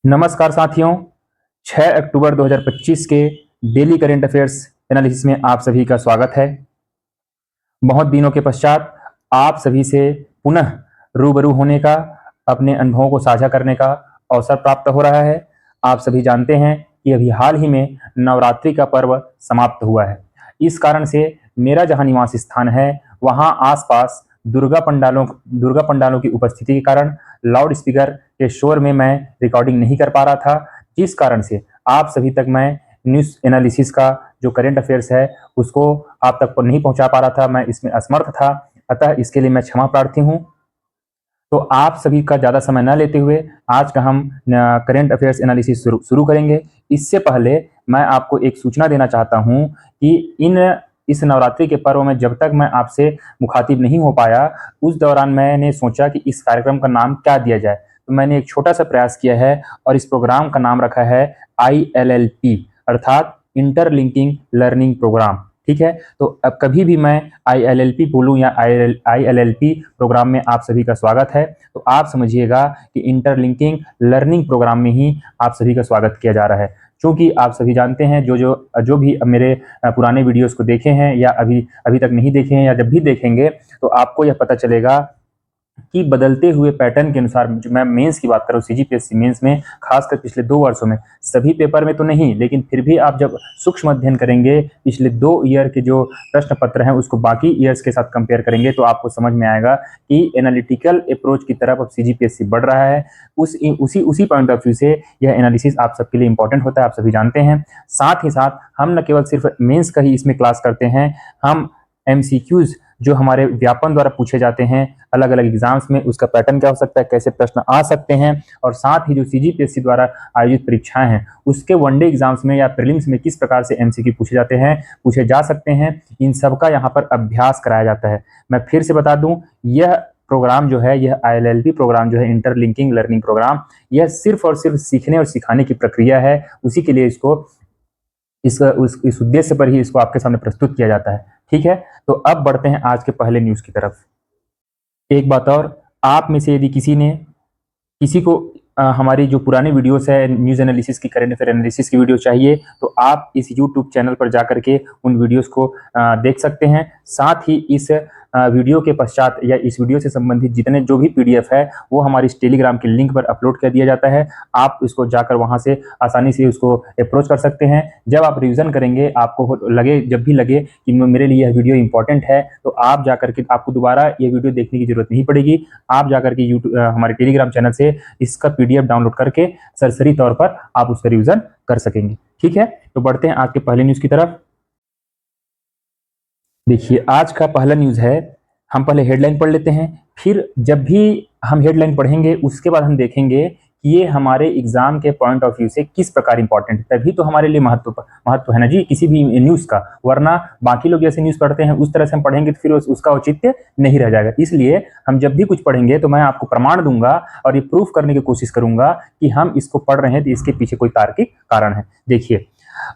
नमस्कार साथियों, 6 अक्टूबर 2025 के डेली करंट अफेयर्स एनालिसिस में आप सभी का स्वागत है। बहुत दिनों के पश्चात आप सभी से पुनः रूबरू होने का, अपने अनुभवों को साझा करने का अवसर प्राप्त हो रहा है। आप सभी जानते हैं कि अभी हाल ही में नवरात्रि का पर्व समाप्त हुआ है। इस कारण से मेरा जहां निवास स्थान है वहां आसपास दुर्गा पंडालों की उपस्थिति के कारण लाउड स्पीकर के शोर में मैं रिकॉर्डिंग नहीं कर पा रहा था, जिस कारण से आप सभी तक मैं न्यूज़ एनालिसिस का जो करंट अफेयर्स है उसको आप तक पर नहीं पहुंचा पा रहा था। मैं इसमें असमर्थ था, अतः इसके लिए मैं क्षमा प्रार्थी हूं। तो आप सभी का ज़्यादा समय न लेते हुए आज का हम करंट अफेयर्स एनालिसिस शुरू करेंगे। इससे पहले मैं आपको एक सूचना देना चाहता हूं कि इस नवरात्रि के पर्व में जब तक मैं आपसे मुखातिब नहीं हो पाया, उस दौरान मैंने सोचा कि इस कार्यक्रम का नाम क्या दिया जाए। तो मैंने एक छोटा सा प्रयास किया है और इस प्रोग्राम का नाम रखा है ILLP, अर्थात इंटरलिंकिंग लर्निंग प्रोग्राम। ठीक है, तो अब कभी भी मैं ILLP बोलूं या ILLP प्रोग्राम में आप सभी का स्वागत है, तो आप समझिएगा कि इंटरलिंकिंग लर्निंग प्रोग्राम में ही आप सभी का स्वागत किया जा रहा है। क्योंकि आप सभी जानते हैं, जो भी मेरे पुराने वीडियोस को देखे हैं या अभी तक नहीं देखे हैं या जब भी देखेंगे, तो आपको यह पता चलेगा कि बदलते हुए पैटर्न के अनुसार, जो मैं मेंस की बात कर रहा हूँ, CGPSC मेंस में, खासकर पिछले 2 वर्षों में, सभी पेपर में तो नहीं, लेकिन फिर भी आप जब सूक्ष्म अध्ययन करेंगे, पिछले 2 ईयर के जो प्रश्न पत्र हैं उसको बाकी ईयर्स के साथ कंपेयर करेंगे, तो आपको समझ में आएगा कि एनालिटिकल अप्रोच की तरफ अब CGPSC बढ़ रहा है। उसी पॉइंट ऑफ व्यू से यह एनालिसिस आप सबके लिए इंपॉर्टेंट होता है, आप सभी जानते हैं। साथ ही साथ हम न केवल सिर्फ मेंस का ही इसमें क्लास करते हैं, हम MCQs जो हमारे व्यापन द्वारा पूछे जाते हैं अलग अलग एग्जाम्स में, उसका पैटर्न क्या हो सकता है, कैसे प्रश्न आ सकते हैं, और साथ ही जो CGPSC द्वारा आयोजित परीक्षाएं हैं उसके वनडे एग्जाम्स में या प्रीलिम्स में किस प्रकार से MCQ पूछे जा सकते हैं, इन सब का यहाँ पर अभ्यास कराया जाता है। मैं फिर से बता दूं, यह प्रोग्राम जो है, यह ILLP प्रोग्राम जो है, इंटरलिंकिंग लर्निंग प्रोग्राम, यह सिर्फ और सिर्फ सीखने और सिखाने की प्रक्रिया है। उसी के लिए इस उद्देश्य पर ही इसको आपके सामने प्रस्तुत किया जाता है। ठीक है, तो अब बढ़ते हैं आज के पहले न्यूज की तरफ। एक बात और, आप में से यदि किसी को हमारी जो पुरानी वीडियोस है न्यूज़ एनालिसिस की, करंट अफेयर एनालिसिस की वीडियो चाहिए, तो आप इस YouTube चैनल पर जाकर के उन वीडियोस को देख सकते हैं। साथ ही इस वीडियो के पश्चात या इस वीडियो से संबंधित जितने जो भी PDF है वो हमारी इस टेलीग्राम के लिंक पर अपलोड कर दिया जाता है। आप इसको जाकर वहां से आसानी से उसको अप्रोच कर सकते हैं। जब आप रिवीजन करेंगे, आपको जब भी लगे कि मेरे लिए यह वीडियो इंपॉर्टेंट है, तो आप जाकर के, आपको दोबारा ये वीडियो देखने की जरूरत नहीं पड़ेगी। आप जाकर के हमारे टेलीग्राम चैनल से इसका PDF डाउनलोड करके सरसरी तौर पर आप उसका रिवीजन कर सकेंगे। ठीक है, तो बढ़ते हैं आज के पहले न्यूज की तरफ। देखिए, आज का पहला न्यूज है, हम पहले हेडलाइन पढ़ लेते हैं, फिर जब भी हम हेडलाइन पढ़ेंगे उसके बाद हम देखेंगे कि ये हमारे एग्जाम के पॉइंट ऑफ व्यू से किस प्रकार इंपॉर्टेंट है। तभी तो हमारे लिए महत्व है ना जी किसी भी न्यूज का, वरना बाकी लोग जैसे न्यूज पढ़ते हैं उस तरह से हम पढ़ेंगे तो फिर उसका औचित्य नहीं रह जाएगा। इसलिए हम जब भी कुछ पढ़ेंगे तो मैं आपको प्रमाण दूंगा और ये प्रूफ करने की कोशिश करूंगा कि हम इसको पढ़ रहे हैं तो इसके पीछे कोई तार्किक कारण है। देखिए,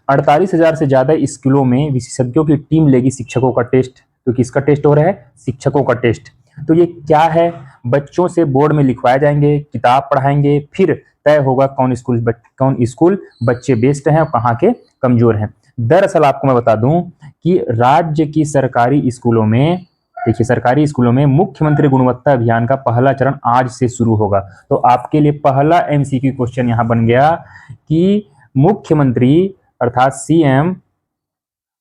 48,000 से ज्यादा स्कूलों में विशेषज्ञों की टीम लेगी शिक्षकों का टेस्ट। तो किसका टेस्ट हो रहा है? शिक्षकों का टेस्ट। तो ये क्या है? बच्चों से बोर्ड में लिखवाए जाएंगे, किताब पढ़ाएंगे, फिर तय होगा कौन स्कूल बच्चे बेस्ट हैं और कहाँ के कमजोर हैं। दरअसल आपको मैं बता दूं कि राज्य की सरकारी स्कूलों में, देखिए, सरकारी स्कूलों में मुख्यमंत्री गुणवत्ता अभियान का पहला चरण आज से शुरू होगा। तो आपके लिए पहला MCQ क्वेश्चन यहां बन गया कि मुख्यमंत्री अर्थात CM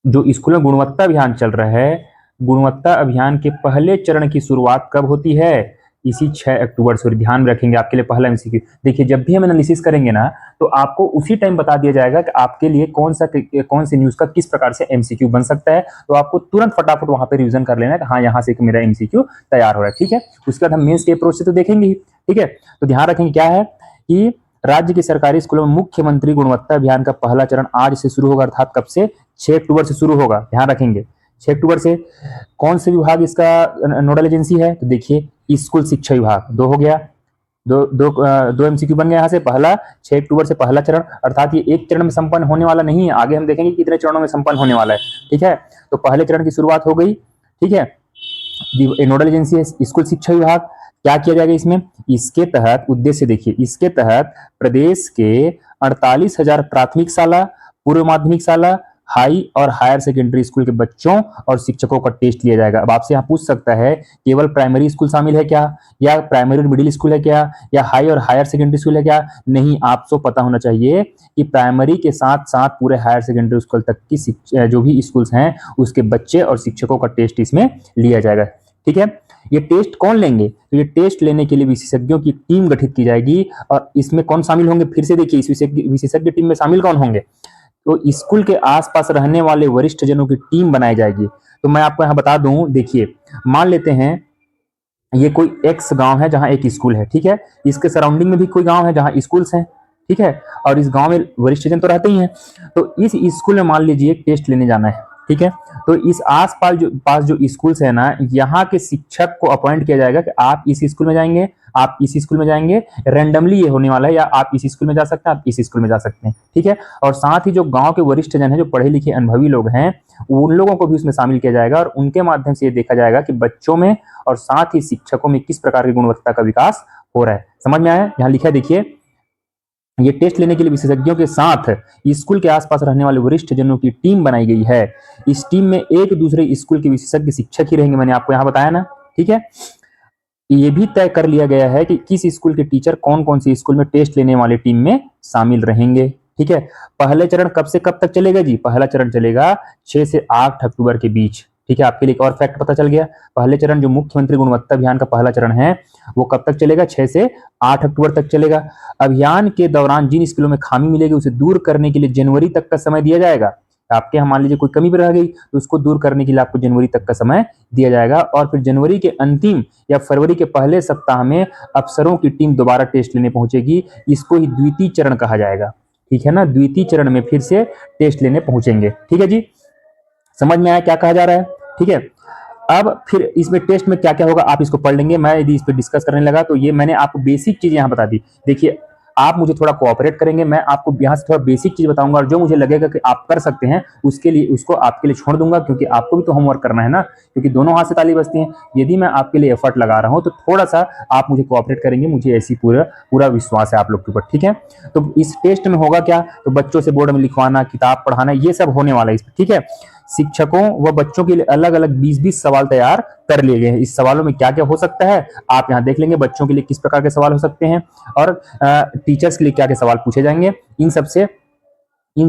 जो स्कूल में गुणवत्ता अभियान चल रहा है, गुणवत्ता अभियान के पहले चरण की शुरुआत कब होती है? इसी 6 अक्टूबर से। ध्यान रखेंगे, आपके लिए पहला MCQ। देखिए, जब भी हम एनालिसिस करेंगे ना, तो आपको उसी टाइम बता दिया जाएगा कि आपके लिए कौन सी न्यूज का किस प्रकार से MCQ बन सकता है। तो आपको तुरंत फटाफट वहां पे रिवीजन कर लेना है कि हाँ, यहाँ से मेरा MCQ तैयार हो रहा है। ठीक है, उसके बाद हम मेंस के अप्रोच से तो देखेंगे ही। ठीक है, तो ध्यान रखेंगे क्या है कि राज्य के सरकारी स्कूलों में मुख्यमंत्री गुणवत्ता अभियान का पहला चरण आज से शुरू होगा, अर्थात कब से? 6 अक्टूबर से शुरू होगा। ध्यान रखेंगे, 6 अक्टूबर से। कौन से विभाग इसका नोडल एजेंसी है? तो देखिए, स्कूल शिक्षा विभाग। 2 हो गया, दो MCQ बन गया यहाँ से। पहला 6 अक्टूबर से पहला चरण, अर्थात ये एक चरण में संपन्न होने वाला नहीं है, आगे हम देखेंगे कितने चरणों में संपन्न होने वाला है। ठीक है, तो पहले चरण की शुरुआत हो गई। ठीक है, नोडल एजेंसी है स्कूल शिक्षा विभाग। क्या किया जाएगा इसमें? इसके तहत उद्देश्य देखिए, इसके तहत प्रदेश के 48,000 प्राथमिक शाला, पूर्व माध्यमिक शाला, हाई और हायर सेकेंडरी स्कूल के बच्चों और शिक्षकों का टेस्ट लिया जाएगा। अब आपसे यहाँ पूछ सकता है केवल प्राइमरी स्कूल शामिल है क्या, या प्राइमरी और मिडिल स्कूल है क्या, या हाई और हायर सेकेंडरी स्कूल है क्या? नहीं, आपको पता होना चाहिए कि प्राइमरी के साथ साथ पूरे हायर सेकेंडरी स्कूल तक की जो भी स्कूल्स हैं उसके बच्चे और शिक्षकों का टेस्ट इसमें लिया जाएगा। ठीक है, ये टेस्ट कौन लेंगे? तो ये टेस्ट लेने के लिए विशेषज्ञों की टीम गठित की जाएगी। और इसमें कौन शामिल होंगे? फिर से देखिए, इस विशेषज्ञ टीम में शामिल कौन होंगे? तो स्कूल के आसपास रहने वाले वरिष्ठ जनों की टीम बनाई जाएगी। तो मैं आपको यहाँ बता दूं, देखिए मान लेते हैं ये कोई एक्स गांव है जहां एक स्कूल है, ठीक है, इसके सराउंडिंग में भी कोई गांव है जहां स्कूल्स हैं, ठीक है, और इस गांव में वरिष्ठ जन तो रहते ही हैं। तो इस स्कूल में मान लीजिए टेस्ट लेने जाना है, ठीक है, तो इस पास जो स्कूल्स है ना, यहाँ के शिक्षक को अपॉइंट किया जाएगा कि आप इस स्कूल में जाएंगे, आप इस स्कूल में जाएंगे, रैंडमली ये होने वाला है, या आप इस स्कूल में जा सकते हैं, आप इस स्कूल में जा सकते हैं, ठीक है। और साथ ही जो गांव के वरिष्ठ जन हैं, जो पढ़े लिखे अनुभवी लोग हैं, उन लोगों को भी उसमें शामिल किया जाएगा और उनके माध्यम से ये देखा जाएगा कि बच्चों में और साथ ही शिक्षकों में किस प्रकार की गुणवत्ता का विकास हो रहा है। समझ में आया? यहाँ लिखा है देखिए, ये टेस्ट लेने के लिए विशेषज्ञों के साथ स्कूल के आसपास रहने वाले वरिष्ठ जनों की टीम बनाई गई है। इस टीम में एक दूसरे स्कूल के विशेषज्ञ शिक्षक ही रहेंगे, मैंने आपको यहाँ बताया ना, ठीक है। ये भी तय कर लिया गया है कि किस स्कूल के टीचर कौन कौन सी स्कूल में टेस्ट लेने वाली टीम में शामिल रहेंगे, ठीक है। पहले चरण कब से कब तक चलेगा जी? पहला चरण चलेगा 6 से 8 अक्टूबर के बीच, ठीक है। आपके लिए एक और फैक्ट पता चल गया, पहले चरण जो मुख्यमंत्री गुणवत्ता अभियान का पहला चरण है वो कब तक चलेगा? 6 से 8 अक्टूबर तक चलेगा। अभियान के दौरान जिन स्कूलों में खामी मिलेगी उसे दूर करने के लिए जनवरी तक का समय दिया जाएगा। आपके यहाँ मान लीजिए कोई कमी भी रह गई तो उसको दूर करने के लिए आपको जनवरी तक का समय दिया जाएगा, और फिर जनवरी के अंतिम या फरवरी के पहले सप्ताह में अफसरों की टीम दोबारा टेस्ट लेने पहुंचेगी। इसको ही द्वितीय चरण कहा जाएगा, ठीक है ना। द्वितीय चरण में फिर से टेस्ट लेने पहुंचेंगे, ठीक है जी। समझ में आया क्या कहा जा रहा है? ठीक है। अब फिर इसमें टेस्ट में क्या क्या होगा आप इसको पढ़ लेंगे। मैं यदि इस पर डिस्कस करने लगा तो ये मैंने आपको बेसिक चीज यहाँ बता दी। देखिए, आप मुझे थोड़ा कोऑपरेट करेंगे, मैं आपको यहाँ से थोड़ा बेसिक चीज बताऊंगा, और जो मुझे लगेगा कि आप कर सकते हैं उसके लिए उसको आपके लिए छोड़ दूंगा, क्योंकि आपको भी तो होमवर्क करना है ना, क्योंकि दोनों हाथ से ताली बजती है। यदि मैं आपके लिए एफर्ट लगा रहा हूँ तो थोड़ा सा आप मुझे कोऑपरेट करेंगे, मुझे ऐसी पूरा विश्वास है आप लोग के ऊपर, ठीक है। तो इस टेस्ट में होगा क्या? तो बच्चों से बोर्ड में लिखवाना, किताब पढ़ाना, ये सब होने वाला है इसमें, ठीक है। शिक्षकों व बच्चों के लिए अलग अलग 20-20 सवाल तैयार कर लिए गए हैं। इस सवालों में क्या क्या हो सकता है आप यहाँ देख लेंगे। बच्चों के लिए किस प्रकार के सवाल हो सकते हैं और टीचर्स के लिए क्या क्या सवाल पूछे जाएंगे, इन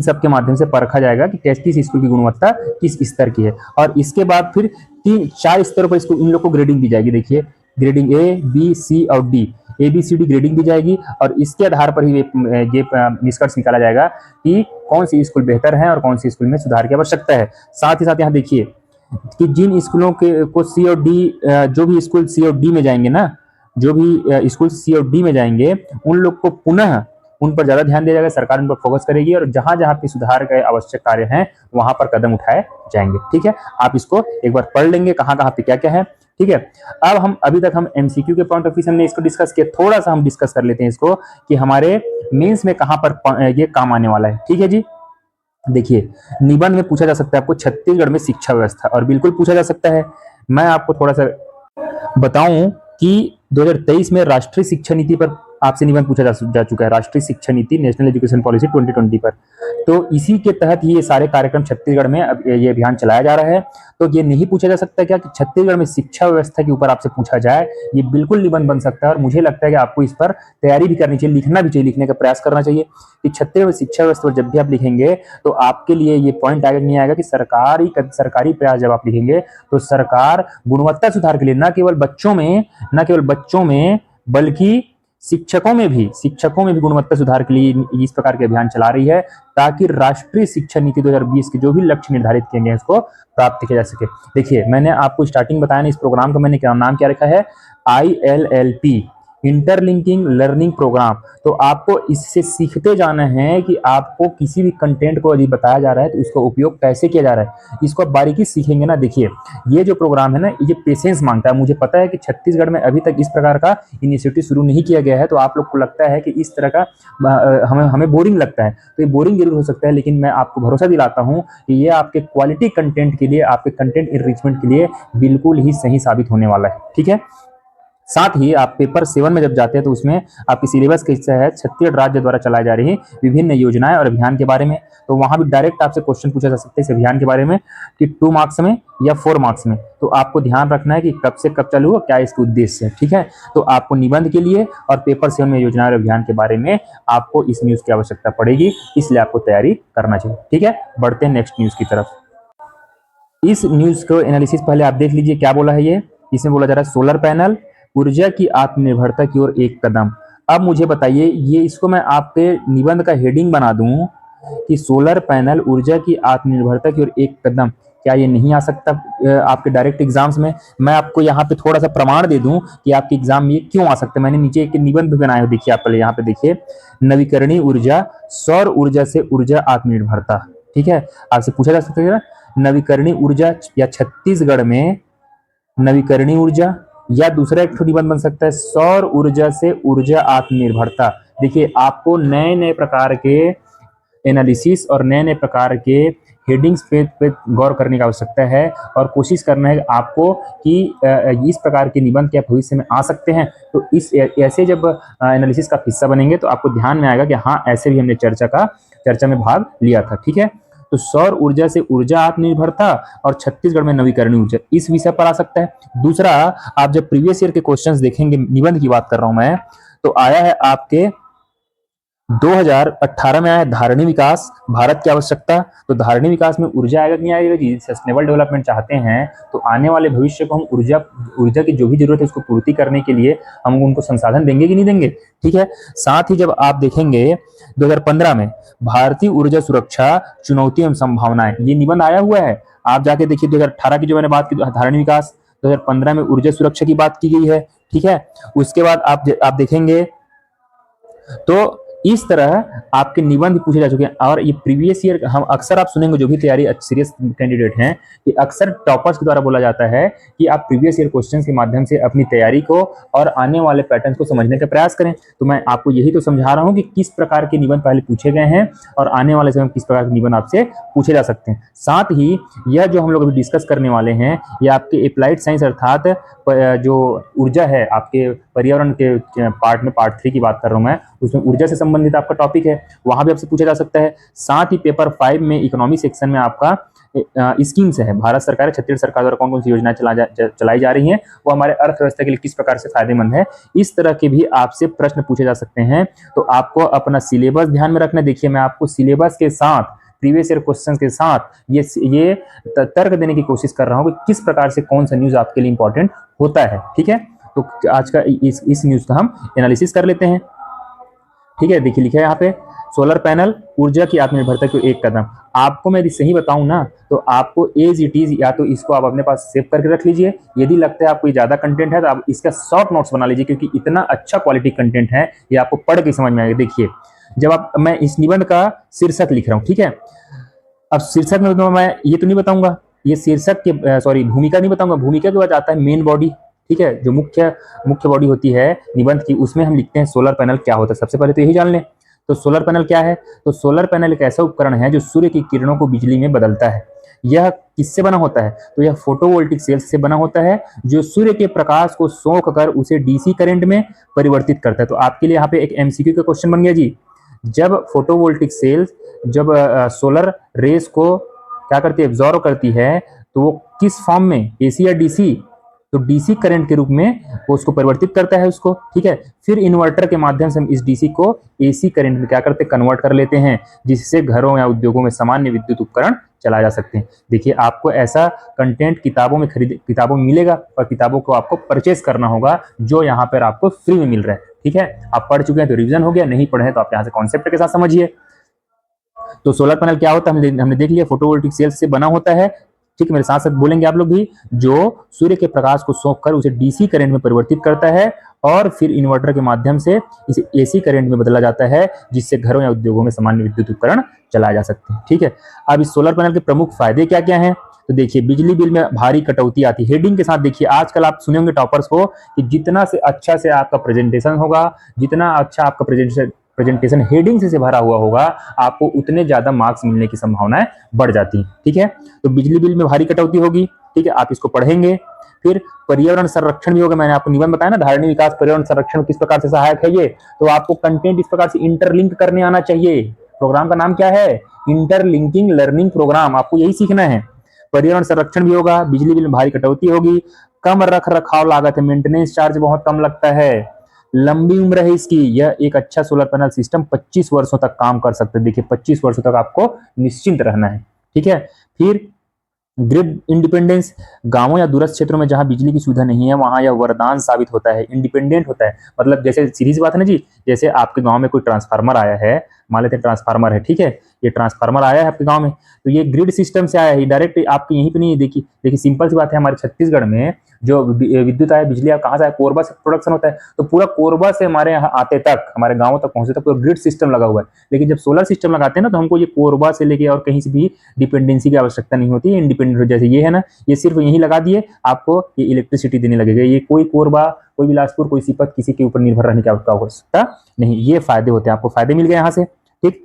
सब के माध्यम से परखा जाएगा कि किस स्कूल की गुणवत्ता किस स्तर की है। और इसके बाद फिर 3-4 स्तरों पर इसको इन लोग को ग्रेडिंग दी जाएगी। देखिए, ग्रेडिंग ए, बी, सी और डी, ABCD ग्रेडिंग दी जाएगी, और इसके आधार पर ही ये निष्कर्ष निकाला जाएगा कि कौन सी स्कूल बेहतर है और कौन सी स्कूल में सुधार की आवश्यकता है। साथ ही साथ यहाँ देखिए कि जिन स्कूलों के को सी और डी, जो भी स्कूल सी और डी में जाएंगे ना, जो भी स्कूल सी और डी में जाएंगे उन लोग को पुनः उन पर ज्यादा ध्यान दिया जाएगा, सरकार उन पर फोकस करेगी, और जहां जहां पे सुधार के आवश्यक कार्य हैं वहां पर कदम उठाए जाएंगे, ठीक है। आप इसको एक बार पढ़ लेंगे कहां कहां पे क्या क्या है, ठीक है। अब अभी तक हम MCQ के पॉइंट ऑफ व्यू से हमने इसको डिस्कस किया, थोड़ा सा हम डिस्कस कर लेते हैं इसको कि हमारे मेंस में कहां पर ये काम आने वाला है, ठीक है जी। देखिए, निबंध में पूछा जा सकता है आपको छत्तीसगढ़ में शिक्षा व्यवस्था, और बिल्कुल पूछा जा सकता है। मैं आपको थोड़ा सा बताऊं कि 2023 में राष्ट्रीय शिक्षा नीति पर आपसे निबंध पूछा जा चुका है, राष्ट्रीय शिक्षा नीति, नेशनल एजुकेशन पॉलिसी 2020 पर। तो इसी के तहत ये सारे कार्यक्रम छत्तीसगढ़ में अब ये अभियान चलाया जा रहा है। तो ये नहीं पूछा जा सकता क्या कि छत्तीसगढ़ में शिक्षा व्यवस्था के ऊपर आपसे पूछा जाए? ये बिल्कुल निबंध बन सकता है, और मुझे लगता है कि आपको इस पर तैयारी भी करनी चाहिए, लिखना भी चाहिए, लिखने का प्रयास करना चाहिए कि छत्तीसगढ़ में शिक्षा व्यवस्था पर जब भी आप लिखेंगे तो आपके लिए ये पॉइंट आगे नहीं आएगा कि सरकारी प्रयास जब आप लिखेंगे तो सरकार गुणवत्ता सुधार के लिए न केवल बच्चों में बल्कि शिक्षकों में भी गुणवत्ता सुधार के लिए इस प्रकार के अभियान चला रही है, ताकि राष्ट्रीय शिक्षा नीति 2020 के जो भी लक्ष्य निर्धारित किए गए इसको प्राप्त किया जा सके। देखिए, मैंने आपको स्टार्टिंग बताया ना, इस प्रोग्राम का मैंने नाम क्या रखा है? ILLP, interlinking learning programme. तो आपको इससे सीखते जाना है कि आपको किसी भी कंटेंट को यदि बताया जा रहा है तो उसका उपयोग कैसे किया जा रहा है, इसको आप बारीकी सीखेंगे ना। देखिए, ये जो प्रोग्राम है ना, ये पेशेंस मांगता है। मुझे पता है कि छत्तीसगढ़ में अभी तक इस प्रकार का इनिशिएटिव शुरू नहीं किया गया है, तो आप लोग को लगता है कि इस तरह का हमें बोरिंग लगता है, तो ये बोरिंग जरूर हो सकता है, लेकिन मैं आपको भरोसा दिलाता हूँ कि ये आपके क्वालिटी कंटेंट के लिए, आपके कंटेंट इनरिचमेंट के लिए बिल्कुल ही सही साबित होने वाला है, ठीक है। साथ ही आप पेपर 7 में जब जाते हैं तो उसमें आपकी सिलेबस का हिस्सा है छत्तीसगढ़ राज्य द्वारा चलाई जा रही विभिन्न योजनाएं और अभियान के बारे में। तो वहां भी डायरेक्ट आपसे क्वेश्चन पूछा जा सकता है इस अभियान के बारे में कि 2 मार्क्स में या 4 मार्क्स में। तो आपको ध्यान रखना है कि कब से कब चालू हो, क्या इसका उद्देश्य है, ठीक है। तो आपको निबंध के लिए और पेपर 7 में योजना और अभियान के बारे में आपको इस न्यूज की आवश्यकता पड़ेगी, इसलिए आपको तैयारी करना चाहिए, ठीक है। बढ़ते हैं नेक्स्ट न्यूज की तरफ। इस न्यूज को एनालिसिस पहले आप देख लीजिए क्या बोला है ये। इसमें बोला जा रहा है सोलर पैनल ऊर्जा की आत्मनिर्भरता की ओर एक कदम। अब मुझे बताइए, ये इसको मैं आपके निबंध का हेडिंग बना दूं कि सोलर पैनल ऊर्जा की आत्मनिर्भरता की ओर एक कदम, क्या ये नहीं आ सकता आपके डायरेक्ट एग्जाम्स में? मैं आपको यहाँ पे थोड़ा सा प्रमाण दे दूं कि आपके एग्जाम में ये क्यों आ सकता है। मैंने नीचे एक निबंध बनाया, देखिए आप पहले यहाँ पे देखिए, नवीकरणीय ऊर्जा, सौर ऊर्जा से ऊर्जा आत्मनिर्भरता, ठीक है। आपसे पूछा जा सकता है नवीकरणीय ऊर्जा या छत्तीसगढ़ में नवीकरणीय ऊर्जा, या दूसरा एक निबंध बन सकता है सौर ऊर्जा से ऊर्जा आत्मनिर्भरता। देखिए आपको नए नए प्रकार के एनालिसिस और नए नए प्रकार के हेडिंग्स पे गौर करने की आवश्यकता है और कोशिश करना है आपको कि इस प्रकार के निबंध क्या भविष्य में आ सकते हैं। तो इस ऐसे जब एनालिसिस का हिस्सा बनेंगे तो आपको ध्यान में आएगा कि हाँ ऐसे भी हमने चर्चा में भाग लिया था, ठीक है। तो सौर ऊर्जा से ऊर्जा आत्मनिर्भरता और छत्तीसगढ़ में नवीकरणीय ऊर्जा, इस विषय पर आ सकता है। दूसरा, आप जब प्रीवियस ईयर के क्वेश्चंस देखेंगे, निबंध की बात कर रहा हूं मैं, तो आया है आपके 2018 में आया धारणीय विकास, भारत की आवश्यकता। तो धारणीय विकास में ऊर्जा आएगा कि नहीं आएगा जी? सस्टेनेबल डेवलपमेंट चाहते हैं तो आने वाले भविष्य को हम ऊर्जा की जो भी जरूरत है उसको पूर्ति करने के लिए हम उनको संसाधन देंगे कि नहीं देंगे, ठीक है। साथ ही जब आप देखेंगे 2015 में भारतीय ऊर्जा सुरक्षा चुनौती एवं संभावनाएं, ये निबंध आया हुआ है। आप जाके देखिए 2018 की जो मैंने बात की धारणीय विकास, 2015 में ऊर्जा सुरक्षा की बात की गई है, ठीक है। उसके बाद आप देखेंगे तो इस तरह आपके निबंध पूछे जा चुके हैं। और ये प्रीवियस ईयर हम अक्सर आप सुनेंगे, जो भी तैयारी सीरियस कैंडिडेट हैं, कि अक्सर टॉपर्स के द्वारा बोला जाता है कि आप प्रीवियस ईयर क्वेश्चंस के माध्यम से अपनी तैयारी को और आने वाले पैटर्न को समझने का प्रयास करें। तो मैं आपको यही तो समझा रहा हूं कि किस प्रकार के निबंध पहले पूछे गए हैं और आने वाले समय में किस प्रकार के निबंध आपसे पूछे जा सकते हैं। साथ ही यह जो हम लोग अभी डिस्कस करने वाले हैं, ये आपके अप्लाइड साइंस अर्थात जो ऊर्जा है आपके पर्यावरण के पार्ट में, पार्ट 3 की बात कर रहा हूं मैं, उसमें ऊर्जा से संबंधित आपका टॉपिक है, वहां भी आपसे पूछा जा सकता है। साथ ही पेपर 5 में इकोनॉमी सेक्शन में आपका स्कीम्स है, भारत सरकार, छत्तीसगढ़ सरकार द्वारा कौन कौन सी योजनाएं चलाई जा रही हैं, वो हमारे अर्थव्यवस्था के लिए किस प्रकार से फायदेमंद है, इस तरह के भी आपसे प्रश्न पूछे जा सकते हैं। तो आपको अपना सिलेबस ध्यान में रखना। देखिए मैं आपको सिलेबस के साथ, प्रीवियस ईयर क्वेश्चंस के साथ ये तर्क देने की कोशिश कर रहा हूं कि किस प्रकार से कौन सा न्यूज आपके लिए इंपॉर्टेंट होता है, ठीक है। तो आज का इस न्यूज का हम एनालिसिस कर लेते हैं, ठीक है। देखिए लिखा है यहाँ पे, सोलर पैनल ऊर्जा की आत्मनिर्भरता की एक कदम। आपको मैं यदि सही बताऊं ना तो आपको एज इट इज, या तो इसको आप अपने पास सेव करके रख लीजिए। यदि लगता है आपको ये ज्यादा कंटेंट है तो आप इसका शॉर्ट नोट्स बना लीजिए, क्योंकि इतना अच्छा क्वालिटी कंटेंट है, ये आपको पढ़ के समझ में आएगा। देखिए जब मैं इस निबंध का शीर्षक लिख रहा हूं, ठीक है। अब शीर्षक में तो मैं ये तो नहीं बताऊंगा, ये शीर्षक के भूमिका नहीं बताऊंगा। भूमिका के बाद आता है मेन बॉडी, ठीक है, जो मुख्य बॉडी होती है निबंध की, उसमें हम लिखते हैं सोलर पैनल क्या होता है। सबसे पहले तो यही जान लें। तो सोलर पैनल क्या है? तो सोलर पैनल एक ऐसा उपकरण है जो सूर्य की किरणों को बिजली में बदलता है। यह किससे बना होता है? तो यह फोटोवोल्टिक सेल्स से बना होता है, जो सूर्य के प्रकाश को सोख कर उसे डीसी करंट में परिवर्तित करता है। तो आपके लिए यहाँ पे एक एमसीक्यू का क्वेश्चन बन गया जी। जब फोटोवोल्टिक सेल्स जब सोलर रेस को क्या करती है, एब्जॉर्व करती है, तो वो किस फॉर्म में, एसी या डीसी? तो डीसी करंट के रूप में वो उसको परिवर्तित करता है उसको, ठीक है। फिर इन्वर्टर के माध्यम से हम इस डीसी को एसी करंट में क्या करते हैं, कन्वर्ट कर लेते हैं, जिससे घरों या उद्योगों में सामान्य विद्युत उपकरण चलाए जा सकते हैं। देखिए आपको ऐसा कंटेंट किताबों में मिलेगा और किताबों को आपको परचेस करना होगा, जो यहाँ पर आपको फ्री में मिल रहा है, ठीक है। आप पढ़ चुके हैं तो रिविजन हो गया, नहीं पढ़े हैं तो आप यहाँ से कॉन्सेप्ट के साथ समझिए। तो सोलर पैनल क्या होता है हमने देख लिया, फोटोवोल्टिक सेल्स से बना होता है, ठीक है। मेरे साथ साथ बोलेंगे आप लोग भी, जो सूर्य के प्रकाश को सोख कर उसे डीसी करंट में परिवर्तित करता है और फिर इन्वर्टर के माध्यम से इसे एसी करंट में बदला जाता है, जिससे घरों या उद्योगों में सामान्य विद्युत उपकरण चलाए जा सकते हैं, ठीक है। अब इस सोलर पैनल के प्रमुख फायदे क्या क्या हैं? तो देखिए बिजली बिल में भारी कटौती आती है। हेडिंग के साथ देखिए, आजकल आप सुने होंगे टॉपर्स को कि जितना से अच्छा से आपका प्रेजेंटेशन होगा, जितना अच्छा आपका प्रेजेंटेशन हेडिंग से भरा हुआ होगा, आपको उतने ज्यादा मार्क्स मिलने की संभावनाएं बढ़ जाती है, ठीक है। तो बिजली बिल में भारी कटौती होगी। ठीक है, आप इसको पढ़ेंगे। फिर पर्यावरण संरक्षण भी होगा, मैंने आपको निबंध बताया ना, धारणीय विकास पर्यावरण संरक्षण किस प्रकार से सहायक है ये, तो आपको कंटेंट इस प्रकार से इंटरलिंक करने आना चाहिए। प्रोग्राम का नाम क्या है, इंटरलिंकिंग लर्निंग प्रोग्राम, आपको यही सीखना है। पर्यावरण संरक्षण भी होगा, बिजली बिल में भारी कटौती होगी, कम रख रखाव लागत है, मेंटेनेंस चार्ज बहुत कम लगता है, लंबी उम्र है इसकी, यह एक अच्छा सोलर पैनल सिस्टम 25 वर्षों तक काम कर सकते हैं। देखिए 25 वर्षों तक आपको निश्चिंत रहना है, ठीक है। फिर ग्रिड इंडिपेंडेंस, गांवों या दूरस्थ क्षेत्रों में जहां बिजली की सुविधा नहीं है वहां यह वरदान साबित होता है। इंडिपेंडेंट होता है मतलब जैसे सीधी सी बात है ना जी, जैसे आपके गांव में कोई ट्रांसफार्मर आया है, मान लेते हैं ट्रांसफार्मर है, ठीक है, ये ट्रांसफार्मर आया है आपके गांव में, तो ये ग्रिड सिस्टम से आया है, डायरेक्ट आपके यहीं पे नहीं है। देखिए देखिए सिंपल सी बात है, हमारे छत्तीसगढ़ में जो विद्युत आया, बिजली कहाँ से आया, कोरबा से प्रोडक्शन होता है, तो पूरा कोरबा से हमारे यहाँ आते तक, हमारे गाँव तक पहुंचे तक पूरा ग्रिड सिस्टम लगा हुआ है। लेकिन जब सोलर सिस्टम लगाते हैं ना, तो हमको ये कोरबा से लेके और कहीं से भी डिपेंडेंसी की आवश्यकता नहीं होती है, इंडिपेंडेंट जैसे ये है ना, ये सिर्फ यहीं लगा दिए, आपको ये इलेक्ट्रिसिटी देने लगेगा। ये कोई कोरबा, कोई बिलासपुर, कोई सीपत, किसी के ऊपर निर्भर रहने की आवश्यकता नहीं। ये फायदे होते हैं, आपको फायदे मिल गए यहाँ से, ठीक।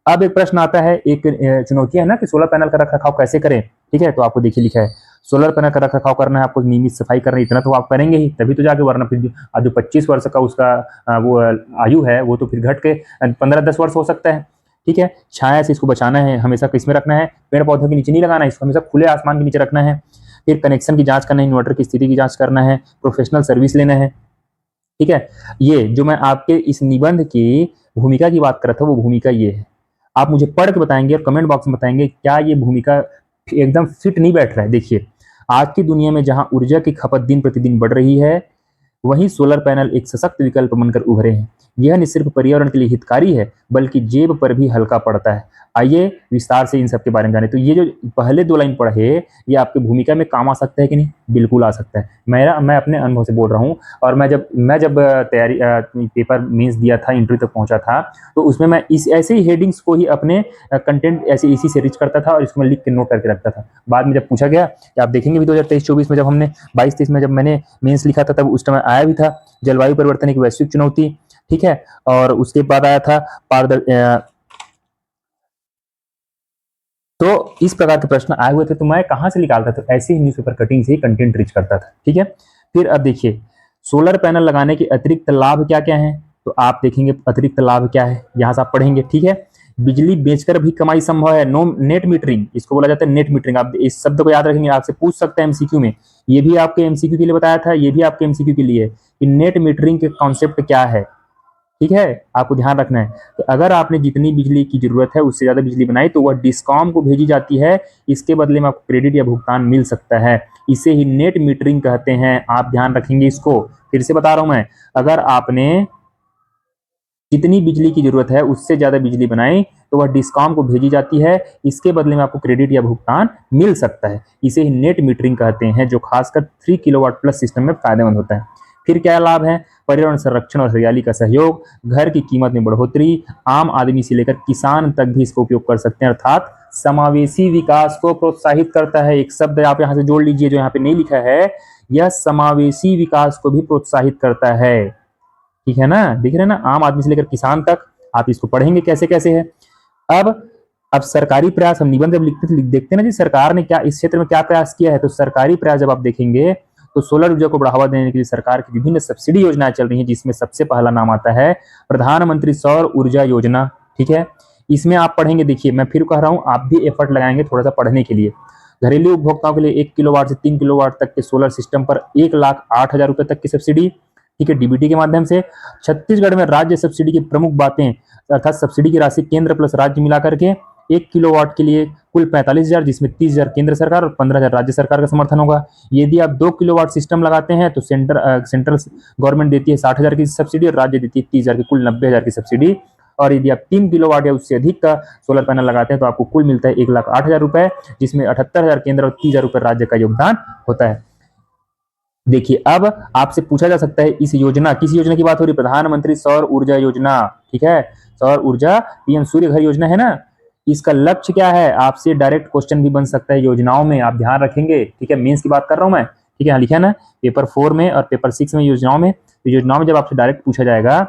अब एक प्रश्न आता है, एक चुनौती है ना कि सोलर पैनल का रखरखाव कैसे करें, ठीक है, तो आपको देखिए लिखा है सोलर पैनल का रखरखाव करना है, आपको नियमित सफाई करना है, इतना तो आप करेंगे ही, तभी तो जाके, वरना फिर जो 25 वर्ष का उसका वो आयु है वो तो फिर घट के 15-10 वर्ष हो सकता है, ठीक है। छाया से इसको बचाना है, हमेशा किसमें रखना है, पेड़ पौधों के नीचे नहीं लगाना है, इसको हमेशा खुले आसमान के नीचे रखना है। फिर कनेक्शन की जांच करना है, इन्वर्टर की स्थिति की जांच करना है, प्रोफेशनल सर्विस लेना है, ठीक है। ये जो मैं आपके इस निबंध की भूमिका की बात कर रहा था, वो भूमिका ये है। आप मुझे पढ़ के बताएंगे और कमेंट बॉक्स में बताएंगे क्या ये भूमिका एकदम फिट नहीं बैठ रहा है। देखिए आज की दुनिया में जहां ऊर्जा की खपत दिन प्रतिदिन बढ़ रही है, वहीं सोलर पैनल एक सशक्त विकल्प बनकर उभरे हैं। यह न सिर्फ पर्यावरण के लिए हितकारी है बल्कि जेब पर भी हल्का पड़ता है। आइए विस्तार से इन सब के बारे में जाने। तो ये जो पहले 2 लाइन पढ़े, ये आपकी भूमिका में काम आ सकता है कि नहीं, बिल्कुल आ सकता है। मैं अपने अनुभव से बोल रहा हूँ, और मैं जब तैयारी पेपर मीन्स दिया था, इंटरव्यू तक पहुंचा था, तो उसमें मैं इस ऐसे ही हेडिंग्स को ही अपने कंटेंट ऐसे इसी से रिच करता था और इसको मैं लिख के नोट करके रखता था। बाद में जब पूछा गया कि आप देखेंगे भी 2023-24 में, जब हमने 22-23 में जब मैंने मेंस लिखा था, तब उस समय आया भी था जलवायु परिवर्तन एक वैश्विक चुनौती, ठीक है, और उसके बाद आया था तो इस प्रकार के प्रश्न आए हुए थे, तो मैं कहां से निकालता था, ऐसे ही न्यूज़पेपर कटिंग से ही कंटेंट रिच करता था, ठीक है। फिर अब देखिए सोलर पैनल लगाने के अतिरिक्त लाभ क्या क्या है, तो आप देखेंगे अतिरिक्त लाभ क्या है, यहां से आप पढ़ेंगे, ठीक है। बिजली बेचकर भी कमाई संभव है, नो नेट मीटरिंग, इसको बोला जाता है नेट मीटरिंग। आप इस शब्द को याद रखेंगे, आपसे पूछ सकते हैं एमसीक्यू में, ये भी आपके एमसीक्यू के लिए बताया था, ये भी आपके एमसीक्यू के लिए कि नेट मीटरिंग के कॉन्सेप्ट क्या है, ठीक है, आपको ध्यान रखना है। तो अगर आपने जितनी बिजली की जरूरत है उससे ज्यादा बिजली बनाई तो वह डिस्कॉम को भेजी जाती है, इसके बदले में आपको क्रेडिट या भुगतान मिल सकता है, इसे ही नेट मीटरिंग कहते हैं। आप ध्यान रखेंगे इसको, फिर से बता रहा हूं मैं, अगर आपने जितनी बिजली की जरूरत है उससे ज्यादा बिजली बनाई तो वह डिस्कॉम को भेजी जाती है, इसके बदले में आपको क्रेडिट या भुगतान मिल सकता है, इसे ही नेट मीटरिंग कहते हैं, जो खासकर 3 किलोवाट प्लस सिस्टम में फायदेमंद होता है। फिर क्या लाभ है, पर्यावरण संरक्षण और हरियाली का सहयोग, घर की कीमत में बढ़ोतरी, आम आदमी से लेकर किसान तक भी इसका उपयोग कर सकते हैं, अर्थात समावेशी विकास को प्रोत्साहित करता है। एक शब्द आप यहां से जोड़ लीजिए जो यहाँ पे नहीं लिखा है, यह समावेशी विकास को भी प्रोत्साहित करता है, ठीक है ना, दिख रहे ना, आम आदमी से लेकर किसान तक। आप इसको पढ़ेंगे कैसे कैसे है। अब सरकारी प्रयास, हम निबंध जब लिखते देखते हैं ना जी, सरकार ने क्या इस क्षेत्र में क्या प्रयास किया है, तो सरकारी प्रयास जब आप देखेंगे तो सोलर ऊर्जा को बढ़ावा देने के लिए सरकार की विभिन्न सब्सिडी योजनाएं चल रही हैं, जिसमें सबसे पहला नाम आता है प्रधानमंत्री सौर ऊर्जा योजना, ठीक है। इसमें आप पढ़ेंगे, देखिए मैं फिर कह रहा हूं, आप भी एफर्ट लगाएंगे थोड़ा सा पढ़ने के लिए। घरेलू उपभोक्ताओं के लिए 1 किलोवाट से 3 किलोवाट तक के सोलर सिस्टम पर 1,08,000 रुपए तक की सब्सिडी, ठीक है, डीबीटी के माध्यम से। छत्तीसगढ़ में राज्य सब्सिडी की प्रमुख बातें, अर्थात सब्सिडी की राशि केंद्र प्लस राज्य मिला करके 1 किलोवाट के लिए कुल 45,000, जिसमें 30,000 केंद्र सरकार और 15,000 राज्य सरकार का समर्थन होगा। यदि आप 2 किलोवाट सिस्टम लगाते हैं तो सेंट्रल गवर्नमेंट देती है 60,000 की सब्सिडी और राज्य देती है 30,000 की, कुल 90,000 की सब्सिडी। और यदि आप 3 किलोवाट या उससे अधिक का सोलर पैनल लगाते हैं तो आपको कुल मिलता है 1,08,000 रुपए, जिसमें 78,000 केंद्र और 30,000 रुपए राज्य का योगदान होता है। देखिए अब आपसे पूछा जा सकता है, इस योजना, किस योजना की बात हो रही है, प्रधानमंत्री सौर ऊर्जा योजना, ठीक है, सौर ऊर्जा पीएम सूर्य घर योजना है ना, इसका लक्ष्य क्या है, आपसे डायरेक्ट क्वेश्चन भी बन सकता है योजनाओं में, आप ध्यान रखेंगे, ठीक है, मेंस की बात कर रहा हूं मैं, ठीक है, लिखा है ना पेपर 4 में और पेपर 6 में योजनाओं में। तो योजनाओं में जब आपसे डायरेक्ट पूछा जाएगा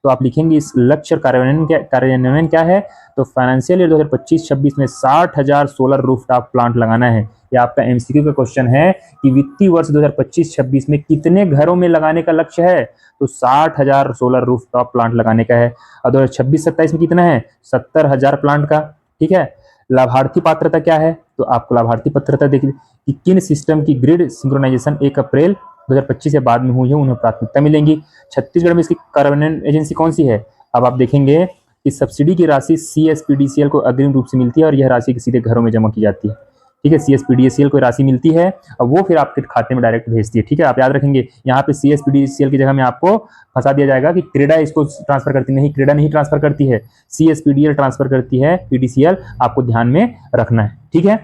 तो आप लिखेंगे इस लक्ष्य कार्यान्वयन क्या है, तो फाइनेंशियल ईयर 2025-26 में 60,000 सोलर रूफटॉप प्लांट लगाना है। ये आपका एमसीक्यू का क्वेश्चन है कि वित्तीय वर्ष 2025-26 में कितने घरों में लगाने का लक्ष्य है, तो 60,000 सोलर रूफटॉप प्लांट लगाने का है। और 2026-27 में कितना है, 70,000 प्लांट का। ठीक है। लाभार्थी पात्रता क्या है, तो आपको लाभार्थी पात्रता देखिए कि किन सिस्टम की ग्रिड सिंक्रोनाइजेशन 1 अप्रैल 2025 के बाद में हुई है उन्हें प्राथमिकता मिलेंगी। छत्तीसगढ़ में इसकी कार्यान्वयन एजेंसी कौन सी है, अब आप देखेंगे कि सब्सिडी की राशि सीएसपीडीसीएल को अग्रिम रूप से मिलती है और यह राशि सीधे घरों में जमा की जाती है। ठीक है, सीएसपीडीसीएल को राशि मिलती है और वो फिर आपके खाते में डायरेक्ट भेजती है। ठीक है, आप याद रखेंगे यहाँ पे सीएसपीडीसीएल की जगह में आपको फंसा दिया जाएगा कि क्रेडा इसको ट्रांसफर करती, नहीं, क्रेडा नहीं ट्रांसफर करती है, सीएसपीडीएल ट्रांसफर करती है पीडीसीएल, आपको ध्यान में रखना है। ठीक है,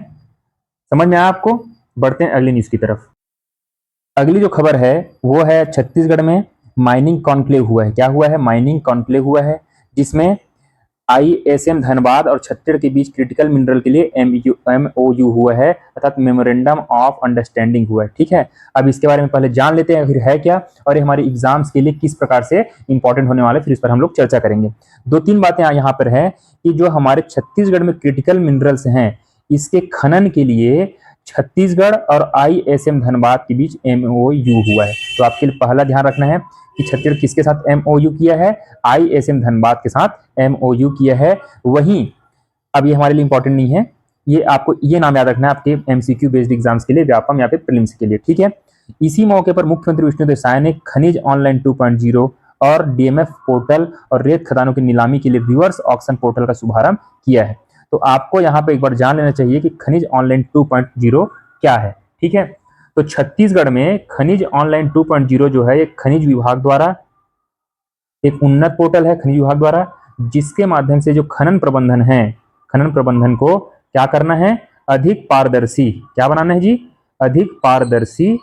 समझ में आया आपको। बढ़ते हैं अगली न्यूज की तरफ। अगली जो खबर है वो है छत्तीसगढ़ में माइनिंग कॉन्क्लेव हुआ है। क्या हुआ है, माइनिंग कॉन्क्लेव हुआ है, जिसमें आईएसएम धनबाद और छत्तीसगढ़ के बीच क्रिटिकल मिनरल के लिए एमओयू हुआ है, अर्थात मेमोरेंडम ऑफ अंडरस्टैंडिंग हुआ है। ठीक है, अब इसके बारे में पहले जान लेते हैं फिर है क्या और ये हमारे एग्जाम्स के लिए किस प्रकार से इंपॉर्टेंट होने वाले, फिर इस पर हम लोग चर्चा करेंगे। 2-3 बातें यहाँ पर है कि जो हमारे छत्तीसगढ़ में क्रिटिकल मिनरल्स हैं इसके खनन के लिए छत्तीसगढ़ और आईएसएम धनबाद के बीच एमओयू हुआ है। तो आपके लिए पहला ध्यान रखना है कि छत्तीसगढ़ किसके साथ एमओयू किया है, आईएसएम धनबाद के साथ एमओयू किया है। वहीं अब ये हमारे लिए इंपॉर्टेंट नहीं है, ये आपको ये नाम याद रखना है आपके एमसीक्यू बेस्ड एग्जाम्स के लिए, व्यापम या फिर प्रीलिम्स के लिए। ठीक है, इसी मौके पर मुख्यमंत्री विष्णुदेव साय ने खनिज ऑनलाइन 2.0 और डीएमएफ पोर्टल और रेत खदानों की नीलामी के लिए रिवर्स ऑक्शन पोर्टल का शुभारंभ किया है। तो आपको यहाँ पे एक बार जान लेना चाहिए कि खनिज ऑनलाइन 2.0 क्या है। ठीक है, तो छत्तीसगढ़ में खनिज ऑनलाइन 2.0 जो है एक खनिज विभाग द्वारा एक उन्नत पोर्टल है, खनिज विभाग द्वारा, जिसके माध्यम से जो खनन प्रबंधन है, खनन प्रबंधन को क्या करना है, अधिक पारदर्शी, क्या बनाना है जी, अधिक पारदर्शी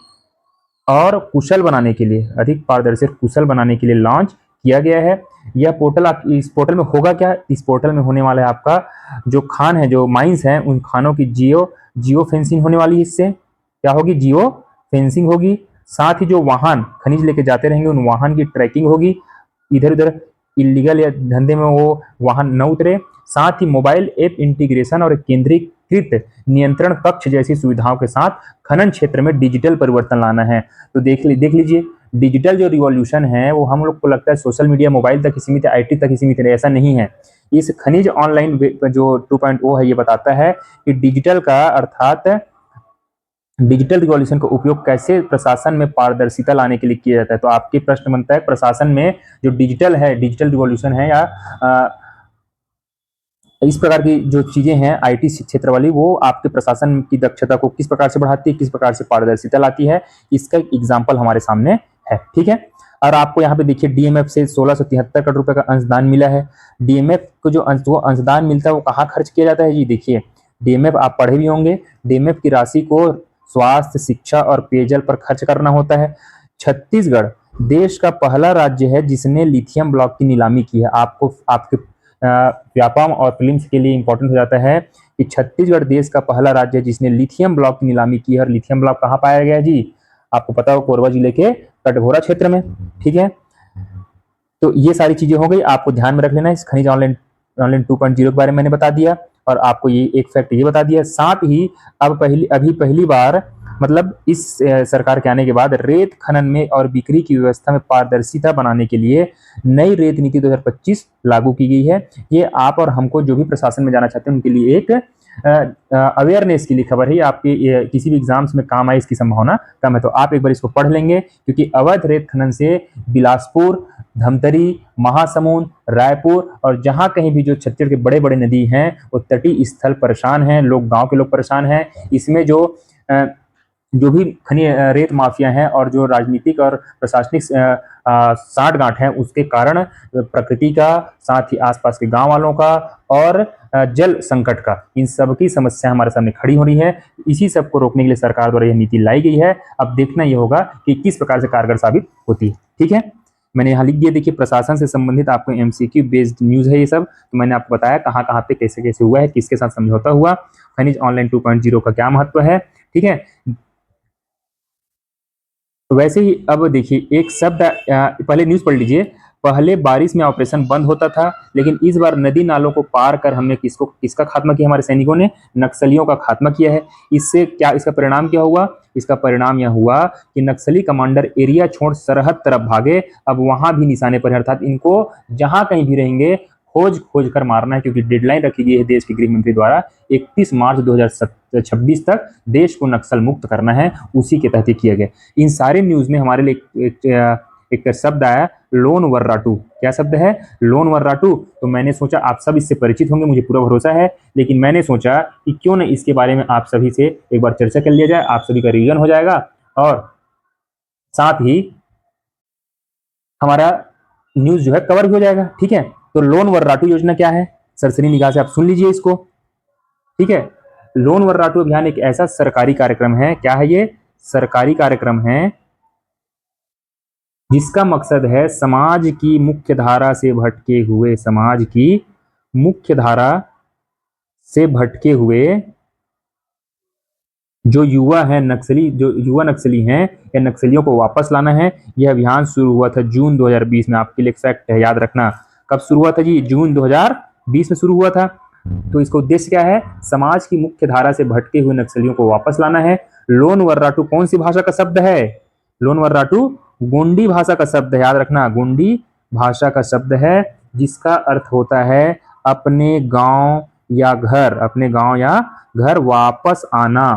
और कुशल बनाने के लिए, अधिक पारदर्शी और कुशल बनाने के लिए लॉन्च किया गया है। यह पोर्टल इस पोर्टल में होगा क्या, इस पोर्टल में होने वाला है आपका जो खान है, जो माइंस हैं, उन खानों की जियो फेंसिंग होने वाली है। इससे क्या होगी, जियो फेंसिंग होगी। साथ ही जो वाहन खनिज लेके जाते रहेंगे उन वाहन की ट्रैकिंग होगी, इधर उधर इलीगल या धंधे में वो वाहन न उतरे। साथ ही मोबाइल ऐप इंटीग्रेशन और केंद्रीकृत नियंत्रण कक्ष जैसी सुविधाओं के साथ खनन क्षेत्र में डिजिटल परिवर्तन लाना है। तो देख लीजिए, डिजिटल जो रिवॉल्यूशन है वो हम लोग को लगता है सोशल मीडिया मोबाइल तक ही सीमित है, आईटी तक ही सीमित है, ऐसा नहीं है। इस खनिज ऑनलाइन जो 2.0 है ये बताता है कि डिजिटल का अर्थात डिजिटल रिवॉल्यूशन का उपयोग कैसे प्रशासन में पारदर्शिता लाने के लिए किया जाता है। तो आपके प्रश्न बनता है प्रशासन में जो डिजिटल है, डिजिटल रिवॉल्यूशन है या इस प्रकार की जो चीजें हैं आईटी क्षेत्र वाली, वो आपके प्रशासन की दक्षता को किस प्रकार से बढ़ाती है, किस प्रकार से पारदर्शिता लाती है, इसका एक एग्जाम्पल हमारे सामने है। ठीक है, और आपको यहाँ पे देखिए डीएमएफ से 1673 करोड़ रुपए का अंशदान मिला है। डीएमएफ को जो अंशदान मिलता है वो कहाँ खर्च किया जाता है जी, देखिए डीएमएफ आप पढ़े भी होंगे, डीएमएफ की राशि को स्वास्थ्य, शिक्षा और पेयजल पर खर्च करना होता है। छत्तीसगढ़ देश का पहला राज्य है जिसने लिथियम ब्लॉक की नीलामी की है। आपको आपके व्यापम और प्रीलिम्स के लिए इंपॉर्टेंट हो जाता है कि छत्तीसगढ़ देश का पहला राज्य है जिसने लिथियम ब्लॉक की नीलामी की है। और लिथियम ब्लॉक कहाँ पाया गया जी, आपको पता हो, कोरबा जिले के कटघोरा क्षेत्र में। ठीक है, तो ये सारी चीजें हो गई, आपको ध्यान में रख लेना है। इस खनिज ऑनलाइन 2.0 के बारे में मैंने बता दिया और आपको ये एक फैक्ट ये बता दिया। साथ ही अब पहली बार मतलब इस सरकार के आने के बाद रेत खनन में और बिक्री की व्यवस्था में पारदर्शिता बनाने के लिए नई रेत नीति 2025 लागू की गई है। ये आप और हमको जो भी प्रशासन में जाना चाहते हैं उनके लिए एक अवेयरनेस के लिए खबर है। आपके किसी भी एग्जाम्स में काम आए इसकी संभावना कम है, तो आप एक बार इसको पढ़ लेंगे, क्योंकि अवैध रेत खनन से बिलासपुर, धमतरी, महासमुंद, रायपुर और जहां कहीं भी जो छत्तीसगढ़ के बड़े बड़े नदी हैं वो तटीय स्थल परेशान हैं, लोग गांव के लोग परेशान हैं। इसमें जो भी रेत माफिया हैं और जो राजनीतिक और प्रशासनिक साठगांठ है उसके कारण प्रकृति का, साथ ही आसपास के गांव वालों का और जल संकट का, इन सब की समस्या हमारे सामने खड़ी हो रही है। इसी सब को रोकने के लिए सरकार द्वारा यह नीति लाई गई है। अब देखना यह होगा कि किस प्रकार से कारगर साबित होती है। ठीक है, मैंने यहाँ लिख दिया, देखिए प्रशासन से संबंधित आपको एमसीक्यू बेस्ड न्यूज है ये सब। तो मैंने आपको बताया कहाँ कहाँ पे कैसे कैसे हुआ है, किसके साथ समझौता हुआ, खनिज ऑनलाइन 2.0 का क्या महत्व है। ठीक है, वैसे ही अब देखिए एक शब्द, पहले न्यूज पढ़ लीजिए। पहले बारिश में ऑपरेशन बंद होता था, लेकिन इस बार नदी नालों को पार कर हमने किसका खात्मा किया? हमारे सैनिकों ने नक्सलियों का खात्मा किया है। इससे क्या, इसका परिणाम क्या हुआ? इसका परिणाम यह हुआ कि नक्सली कमांडर एरिया छोड़ सरहद तरफ भागे। अब वहां भी निशाने पर है, अर्थात इनको जहां कहीं भी रहेंगे खोज खोज कर मारना है, क्योंकि डेडलाइन रखी गई है देश के गृह मंत्री द्वारा 31 मार्च 2026 तक देश को नक्सल मुक्त करना है। उसी के तहत किया गया। इन सारे न्यूज में हमारे लिए एक शब्द आया, लोन वर्राटू। क्या शब्द है? लोन वर्राटू। तो मैंने सोचा आप सब इससे परिचित होंगे, मुझे पूरा भरोसा है, लेकिन मैंने सोचा कि क्यों न इसके बारे में आप सभी से एक बार चर्चा कर लिया जाए, आप सभी का रिवीजन हो जाएगा और साथ ही हमारा न्यूज जो है कवर भी हो जाएगा। ठीक है, तो लोन वर्राटू योजना क्या है, सरसरी निगाह से आप सुन लीजिए इसको। ठीक है, लोन वर्राटू अभियान एक ऐसा सरकारी कार्यक्रम है, क्या है ये? सरकारी कार्यक्रम है जिसका मकसद है समाज की मुख्य धारा से भटके हुए, समाज की मुख्य धारा से भटके हुए जो युवा है नक्सली, जो युवा नक्सली हैं, या नक्सलियों को वापस लाना है। यह अभियान शुरू हुआ था जून 2020 में। आपके लिए एक फैक्ट है, याद रखना। कब शुरू हुआ था जी? जून 2020 में शुरू हुआ था। तो इसका उद्देश्य क्या है? समाज की मुख्य धारा से भटके हुए नक्सलियों को वापस लाना है। लोन वर्राटू कौन सी भाषा का शब्द है? लोन वर्राटू गोंडी भाषा का शब्द है, याद रखना, गोंडी भाषा का शब्द है, जिसका अर्थ होता है अपने गांव या घर, अपने गांव या घर वापस आना।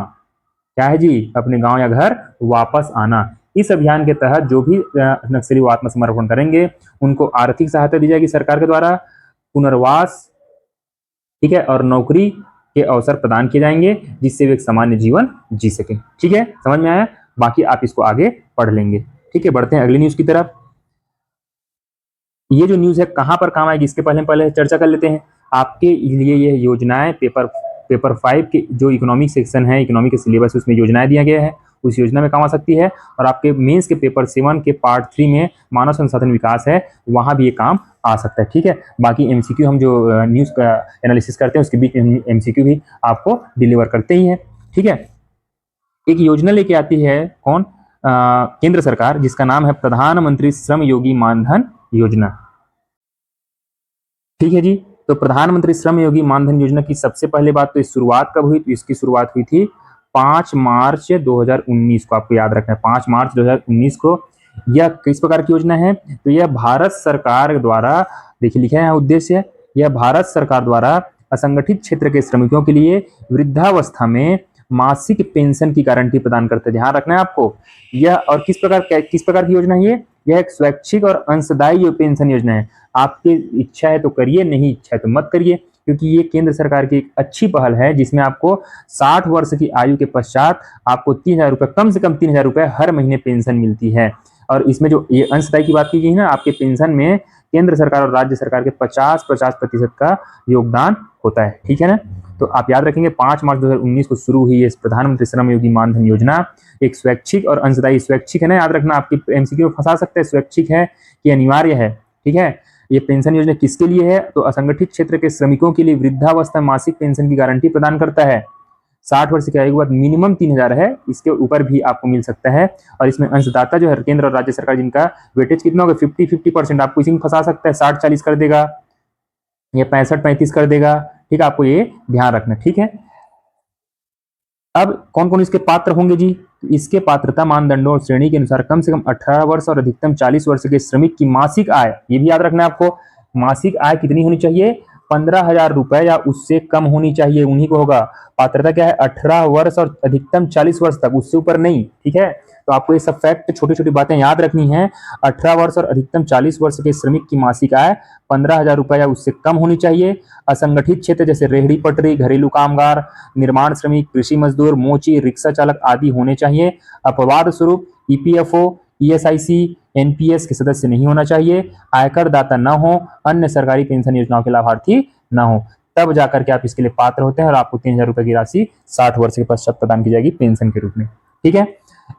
क्या है जी? अपने गांव या घर वापस आना। इस अभियान के तहत जो भी नक्सली वो आत्मसमर्पण करेंगे उनको आर्थिक सहायता दी जाएगी सरकार के द्वारा, पुनर्वास, ठीक है, और नौकरी के अवसर प्रदान किए जाएंगे, जिससे वे एक सामान्य जीवन जी सके। ठीक है, समझ में आया? बाकी आप इसको आगे पढ़ लेंगे। ठीक है, बढ़ते हैं अगली न्यूज की तरफ। ये जो न्यूज है कहां पर काम आएगी, इसके पहले चर्चा कर लेते हैं। आपके लिए ये योजनाएं पेपर 5 के जो इकोनॉमिक सेक्शन है, इकोनॉमिक के सिलेबस, उसमें योजनाएं दिया गया है, उस योजना में काम आ सकती है। और आपके मेंस के पेपर 7 के पार्ट 3 में मानव संसाधन विकास है, वहां भी ये काम आ सकता है। ठीक है, बाकी एमसीक्यू हम जो न्यूज का एनालिसिस करते हैं उसके बीच एमसीक्यू भी आपको डिलीवर करते ही हैं। ठीक है, एक योजना लेके आती है कौन? केंद्र सरकार, जिसका नाम है प्रधानमंत्री श्रम योगी मानधन योजना। ठीक है जी, तो प्रधानमंत्री श्रम योगी मानधन योजना की सबसे पहले बात, तो इस शुरुआत कब हुई? तो इसकी शुरुआत हुई थी 5 मार्च 2019 को। आपको याद रखना है 5 मार्च 2019 को। यह किस प्रकार की योजना है? तो यह भारत सरकार द्वारा, देखिए लिखा है उद्देश्य, यह भारत सरकार द्वारा असंगठित क्षेत्र के श्रमिकों के लिए वृद्धावस्था में मासिक पेंशन की गारंटी प्रदान करते हैं। ध्यान रखना है आपको। यह और किस प्रकार की योजना है? यह एक स्वैच्छिक और अंशदायी पेंशन योजना है। आपकी इच्छा है तो करिए, नहीं इच्छा है तो मत करिए, क्योंकि ये केंद्र सरकार की एक अच्छी पहल है, जिसमें आपको 60 वर्ष की आयु के पश्चात आपको 3000 रुपये, कम से कम 3000 रुपये हर महीने पेंशन मिलती है। और इसमें जो ये अंशदायी की बात की गई है ना, आपके पेंशन में केंद्र सरकार और राज्य सरकार के 50% का योगदान होता है। ठीक है ना, तो आप याद रखेंगे 5 मार्च 2019 को शुरू हुई है प्रधानमंत्री श्रम योगी मानधन योजना। एक स्वैच्छिक और अंशदायी, स्वैच्छिक है ना, याद रखना, आपकी एमसीक्यू में फंसा सकते हैं, स्वैच्छिक है कि अनिवार्य है। ठीक है, ये पेंशन योजना किसके लिए है? तो असंगठित क्षेत्र के श्रमिकों के लिए वृद्धावस्था मासिक पेंशन की गारंटी प्रदान करता है। 60 वर्ष की आयु के बाद मिनिमम 3000 है, इसके ऊपर भी आपको मिल सकता है। और इसमें अंशदाता जो है केंद्र और राज्य सरकार, जिनका वेटेज कितना होगा? 50-50%। आपको इसी में फंसा सकता है, 60-40 कर देगा या 65-35 कर देगा। ठीक है, आपको ये ध्यान रखना। ठीक है, अब कौन कौन इसके पात्र होंगे जी? इसके पात्रता मानदंडों और श्रेणी के अनुसार कम से कम 18 वर्ष और अधिकतम 40 वर्ष के श्रमिक की मासिक आय, ये भी याद रखना है आपको, मासिक आय कितनी होनी चाहिए? 15,000 रुपए या उससे कम होनी चाहिए, उन्हीं को होगा। पात्रता क्या है? 18 वर्ष और अधिकतम 40 वर्ष तक, उससे ऊपर नहीं। ठीक है, तो आपको ये सब फैक्ट, छोटी छोटी बातें याद रखनी है। 18 वर्ष और अधिकतम 40 वर्ष के श्रमिक की मासिक आय 15,000 रुपए या उससे कम होनी चाहिए। असंगठित क्षेत्र जैसे रेहड़ी पटरी, घरेलू कामगार, निर्माण श्रमिक, कृषि मजदूर, मोची, रिक्शा चालक आदि होने चाहिए। अपवाद स्वरूप ईपीएफओ, ईएसआईसी, एनपीएस के सदस्य नहीं होना चाहिए। आयकर दाता न हो, अन्य सरकारी पेंशन योजनाओं के लाभार्थी न हो, तब जाकर के आप इसके लिए पात्र होते हैं और आपको 3000 रुपए की राशि 60 वर्ष के पश्चात प्रदान की जाएगी पेंशन के रूप में। ठीक है,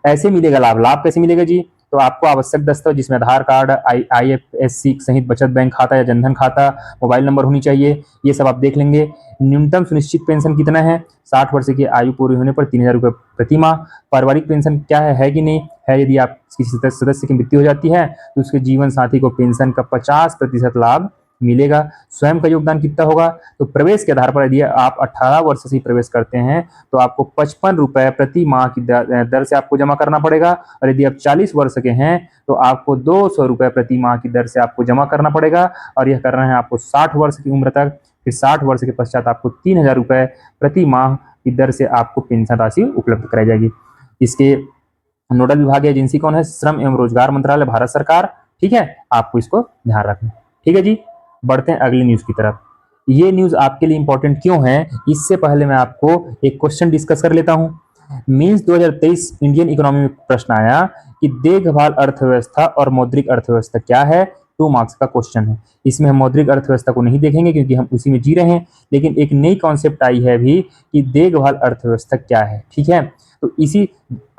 ऐसे मिलेगा लाभ। लाभ कैसे मिलेगा जी? तो आपको आवश्यक दस्तावेज, जिसमें आधार कार्ड, आईएफएससी सहित बचत बैंक खाता या जनधन खाता, मोबाइल नंबर होनी चाहिए, ये सब आप देख लेंगे। न्यूनतम सुनिश्चित पेंशन कितना है? 60 वर्ष की आयु पूरी होने पर 3000 रुपये प्रति माह। पारिवारिक पेंशन क्या है कि नहीं? है। यदि आप किसी सदस्य की मृत्यु हो जाती है तो उसके जीवन साथी को पेंशन का 50% लाभ मिलेगा। स्वयं का योगदान कितना होगा? तो प्रवेश के आधार पर यदि आप 18 वर्ष से प्रवेश करते हैं तो आपको 55 रुपए प्रति माह की दर से आपको जमा करना पड़ेगा, और यदि आप 40 वर्ष के हैं तो आपको 200 रुपए प्रति माह की दर से आपको जमा करना पड़ेगा, और यह करना है आपको 60 वर्ष की उम्र तक। फिर 60 वर्ष के पश्चात आपको 3000 रुपए प्रति माह की दर से आपको पेंशन राशि उपलब्ध कराई जाएगी। इसके नोडल विभाग एजेंसी कौन है? श्रम एवं रोजगार मंत्रालय, भारत सरकार। ठीक है, आपको इसको ध्यान रखना। ठीक है जी, बढ़ते हैं अगली न्यूज की तरफ। ये न्यूज आपके लिए इंपॉर्टेंट क्यों है, इससे पहले मैं आपको एक क्वेश्चन डिस्कस कर लेता हूं। मीन्स 2023 इंडियन इकोनॉमी में प्रश्न आया कि देखभाल अर्थव्यवस्था और मौद्रिक अर्थव्यवस्था क्या है। 2 मार्क्स का क्वेश्चन है। इसमें हम मौद्रिक अर्थव्यवस्था को नहीं देखेंगे क्योंकि हम उसी में जी रहे हैं, लेकिन एक नई कॉन्सेप्ट आई है अभी कि देखभाल अर्थव्यवस्था क्या है। ठीक है, तो इसी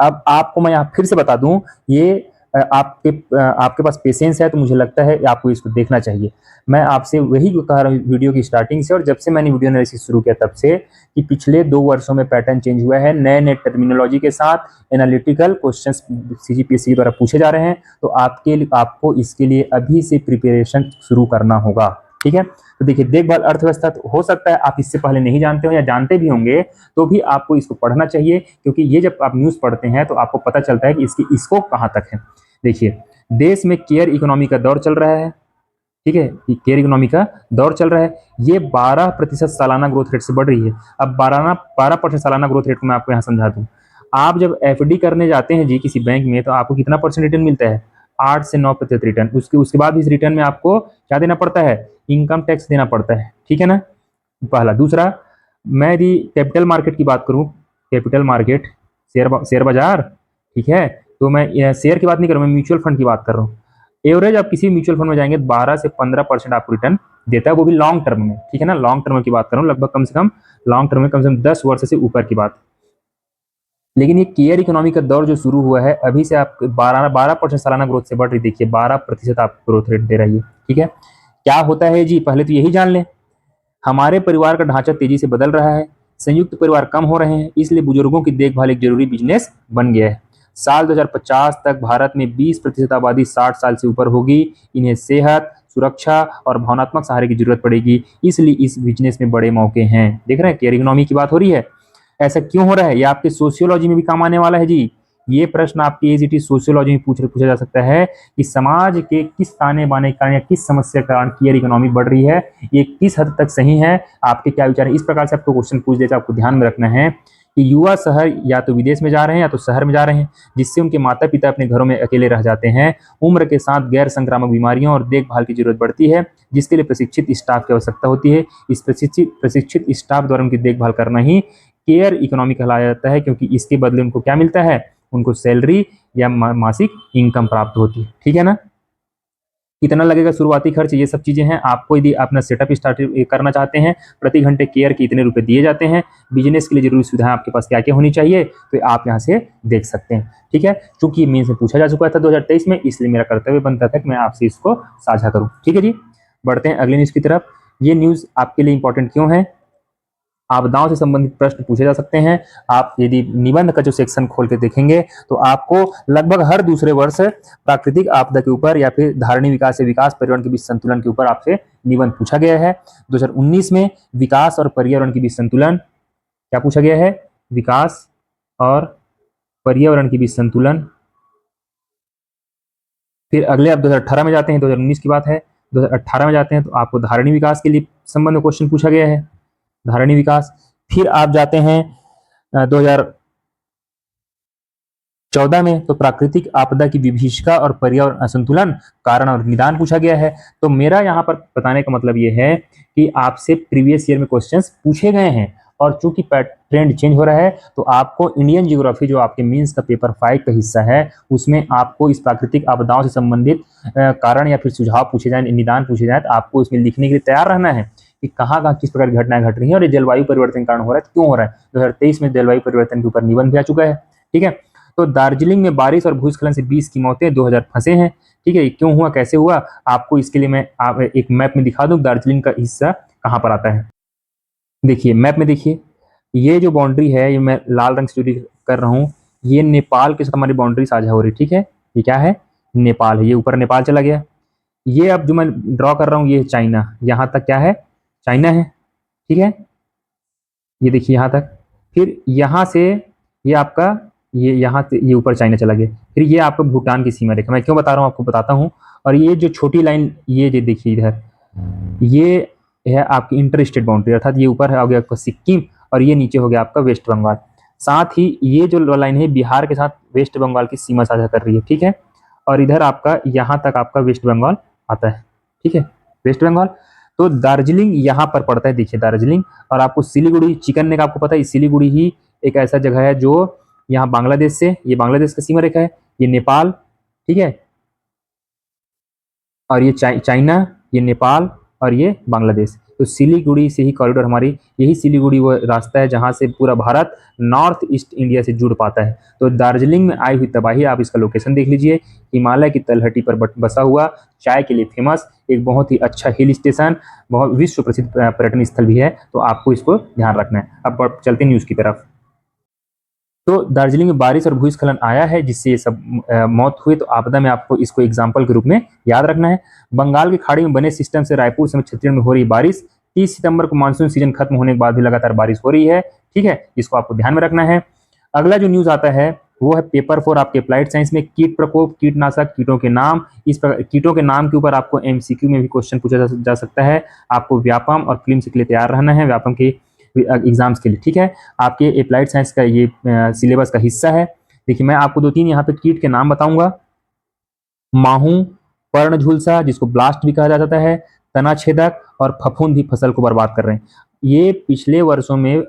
अब आपको मैं यहाँ फिर से बता दूं, ये आपके पास पेशेंस है तो मुझे लगता है आपको इसको देखना चाहिए। मैं आपसे वही कह रहा हूँ वीडियो की स्टार्टिंग से, और जब से मैंने वीडियो एनालिसिस शुरू किया तब से, कि पिछले 2 वर्षों में पैटर्न चेंज हुआ है। नए नए टर्मिनोलॉजी के साथ एनालिटिकल क्वेश्चंस सीजीपीएससी द्वारा पूछे जा रहे हैं, तो आपको इसके लिए अभी से प्रिपरेशन शुरू करना होगा। ठीक है, तो देखिए, देखभाल अर्थव्यवस्था तो हो सकता है आप इससे पहले नहीं जानते हो या जानते भी होंगे, तो भी आपको इसको पढ़ना चाहिए, क्योंकि ये जब आप न्यूज़ पढ़ते हैं तो आपको पता चलता है कि इसकी स्कोप कहाँ तक है। देखिए, देश में केयर इकोनॉमी का दौर चल रहा है। ठीक है, केयर इकोनॉमी का दौर चल रहा है। ये 12% सालाना ग्रोथ रेट से बढ़ रही है। अब 12% सालाना ग्रोथ रेट को मैं आपको यहाँ समझा दूँ। आप जब एफडी करने जाते हैं जी किसी बैंक में, तो आपको कितना परसेंट रिटर्न मिलता है? 8 से 9% रिटर्न। उसके बाद इस रिटर्न में आपको क्या देना पड़ता है? इनकम टैक्स देना पड़ता है। ठीक है ना, पहला। दूसरा, मैं यदि कैपिटल मार्केट की बात करूं, कैपिटल मार्केट शेयर बाजार, ठीक है, तो मैं शेयर की बात नहीं कर रहा हूं, मैं म्यूचुअल फंड की बात कर रहा हूं। एवरेज आप किसी म्यूचुअल फंड में जाएंगे 12 से 15% आपको रिटर्न देता है, वो भी लॉन्ग टर्म में। ठीक है ना, लॉन्ग टर्म की बात कर रहा हूं, लगभग कम से कम लॉन्ग टर्म में कम से कम 10 वर्ष से ऊपर की बात। लेकिन ये केयर इकोनॉमी का दौर जो शुरू हुआ है, अभी से आप 12% सालाना ग्रोथ से बढ़ रही। देखिए, 12% आप ग्रोथ रेट दे रही है। ठीक है, क्या होता है जी, पहले तो यही जान लें। हमारे परिवार का ढांचा तेजी से बदल रहा है, संयुक्त परिवार कम हो रहे हैं, इसलिए बुजुर्गों की देखभाल एक जरूरी बिजनेस बन गया है। साल 2050 तक भारत में 20% आबादी 60 साल से ऊपर होगी। इन्हें सेहत, सुरक्षा और भावनात्मक सहारे की जरूरत पड़ेगी, इसलिए इस बिजनेस में बड़े मौके हैं। देख रहे हैं, केयर इकोनॉमी की बात हो रही है। ऐसा क्यों हो रहा है, ये आपके सोशियोलॉजी में भी काम आने वाला है जी। ये प्रश्न आपकी एजीटी सोशियोलॉजी में पूछा जा सकता है कि समाज के किस ताने बाने के कारण या किस समस्या के कारण केयर इकोनॉमी बढ़ रही है, ये किस हद तक सही है, आपके क्या विचार है। इस प्रकार से आपको क्वेश्चन पूछ देता है। आपको ध्यान में रखना है कि युवा शहर या तो विदेश में जा रहे हैं या तो शहर में जा रहे हैं, जिससे उनके माता पिता अपने घरों में अकेले रह जाते हैं। उम्र के साथ गैर संक्रामक बीमारियों और देखभाल की जरूरत बढ़ती है, जिसके लिए प्रशिक्षित स्टाफ की आवश्यकता होती है। इस प्रशिक्षित स्टाफ द्वारा उनकी देखभाल करना ही केयर इकोनॉमी कहलाया जाता है, क्योंकि इसके बदले उनको क्या मिलता है? उनको सैलरी या मासिक इनकम प्राप्त होती है। ठीक है ना, कितना लगेगा शुरुआती खर्च, ये सब चीजें हैं। आपको यदि अपना सेटअप स्टार्ट करना चाहते हैं, प्रति घंटे केयर के इतने रुपए दिए जाते हैं, बिजनेस के लिए जरूरी सुविधाएं आपके पास क्या क्या होनी चाहिए, तो आप यहाँ से देख सकते हैं। ठीक है, चूंकि मेन से पूछा जा चुका था 2023 में, इसलिए मेरा कर्तव्य बनता था कि मैं आपसे इसको साझा करूं। ठीक है जी, बढ़ते हैं अगली न्यूज की तरफ। ये न्यूज आपके लिए इंपॉर्टेंट क्यों है? आपदाओं से संबंधित प्रश्न पूछे जा सकते हैं। आप यदि निबंध का जो सेक्शन खोल के देखेंगे तो आपको लगभग हर दूसरे वर्ष प्राकृतिक आपदा के ऊपर या फिर धारणीय विकास से विकास पर्यावरण के बीच संतुलन के ऊपर आपसे निबंध पूछा गया है। 2019 में विकास और पर्यावरण के बीच संतुलन क्या पूछा गया है? विकास और पर्यावरण के बीच संतुलन। फिर अगले आप 2018 में जाते हैं, 2019 की बात है, 2018 में जाते हैं तो आपको धारणीय विकास के लिए संबंध में क्वेश्चन पूछा गया है, धारणीय विकास। फिर आप जाते हैं 2014 में, तो प्राकृतिक आपदा की विभीषिका और पर्यावरण असंतुलन, कारण और निदान पूछा गया है। तो मेरा यहाँ पर बताने का मतलब ये है कि आपसे प्रीवियस ईयर में क्वेश्चंस पूछे गए हैं, और चूंकि ट्रेंड चेंज हो रहा है तो आपको इंडियन ज्योग्राफी जो आपके मीन्स का पेपर 5 का हिस्सा है, उसमें आपको इस प्राकृतिक आपदाओं से संबंधित कारण या फिर सुझाव पूछे जाए, निदान पूछे जाए, तो आपको इसमें लिखने के लिए तैयार रहना है कि कहाँ कहाँ किस प्रकार की घटनाएं घट रही हैं और ये जलवायु परिवर्तन कारण हो रहा है, क्यों हो रहा है। 2023 में जलवायु परिवर्तन के ऊपर निबंध भी आ चुका है। ठीक है, तो दार्जिलिंग में बारिश और भूस्खलन से 20 की मौतें, 2000 फंसे हैं। ठीक है, क्यों हुआ, कैसे हुआ, आपको इसके लिए मैं एक मैप में दिखा दूं दार्जिलिंग का हिस्सा कहाँ पर आता है। देखिए मैप में, देखिए ये जो बाउंड्री है, ये मैं लाल रंग से जो कर रहा हूँ, ये नेपाल के साथ हमारी बाउंड्री साझा हो रही है, ठीक है। ये क्या है, नेपाल है, ये ऊपर नेपाल चला गया। ये अब जो मैं ड्रॉ कर रहा हूँ ये चाइना, यहाँ तक क्या है, चाइना है, ठीक है। ये देखिए यहाँ तक, फिर यहाँ से ये आपका ये यहाँ से ये ऊपर चाइना चला गया, फिर ये आपका भूटान की सीमा रेखा। मैं क्यों बता रहा हूँ आपको बताता हूँ। और ये जो छोटी लाइन ये जो देखिए इधर, ये है आपकी इंटर स्टेट बाउंड्री, अर्थात ये ऊपर हो गया आपका सिक्किम और ये नीचे हो गया आपका वेस्ट बंगाल। साथ ही ये जो लाइन है बिहार के साथ वेस्ट बंगाल की सीमा साझा कर रही है, ठीक है। और इधर आपका यहाँ तक आपका वेस्ट बंगाल आता है, ठीक है, वेस्ट बंगाल। तो दार्जिलिंग यहाँ पर पड़ता है, देखिए दार्जिलिंग। और आपको सिलीगुड़ी चिकन नेक आपको पता है, सिलीगुड़ी ही एक ऐसा जगह है जो यहाँ बांग्लादेश से, ये बांग्लादेश का सीमा रेखा है, ये नेपाल, ठीक है, और ये चाइना, ये नेपाल और ये बांग्लादेश। तो सिलीगुड़ी से ही कॉरिडोर हमारी, यही सिलीगुड़ी वो रास्ता है जहाँ से पूरा भारत नॉर्थ ईस्ट इंडिया से जुड़ पाता है। तो दार्जिलिंग में आई हुई तबाही, आप इसका लोकेशन देख लीजिए, हिमालय की तलहटी पर बसा हुआ, चाय के लिए फेमस, एक बहुत ही अच्छा हिल स्टेशन, बहुत विश्व प्रसिद्ध पर्यटन स्थल भी है। तो आपको इसको ध्यान रखना है। अब चलते न्यूज़ की तरफ। तो दार्जिलिंग में बारिश और भूस्खलन आया है जिससे ये सब मौत हुई। तो आपदा में आपको इसको एग्जाम्पल के रूप में याद रखना है। बंगाल की खाड़ी में बने सिस्टम से रायपुर समेत छत्तीसगढ़ में हो रही बारिश, 30 सितंबर को मानसून सीजन खत्म होने के बाद भी लगातार बारिश हो रही है, ठीक है, इसको आपको ध्यान में रखना है। अगला जो न्यूज आता है वो है पेपर 4 आपके अप्लाइड साइंस में, कीट प्रकोप, कीटनाशक, कीटों के नाम। इस प्रकार कीटों के नाम के ऊपर आपको एमसीक्यू में भी क्वेश्चन पूछा जा सकता है। आपको व्यापम और प्रीलिम्स के लिए तैयार रहना है, व्यापम के एग्जाम्स के लिए, ठीक है। आपके अप्लाइड साइंस का ये सिलेबस का हिस्सा है। देखिए मैं आपको 2-3 यहाँ पे कीट के नाम बताऊंगा। माहू, पर्ण झुलसा जिसको ब्लास्ट भी कहा जाता है, तना छेदक और फफूंद भी फसल को बर्बाद कर रहे हैं। ये पिछले वर्षों में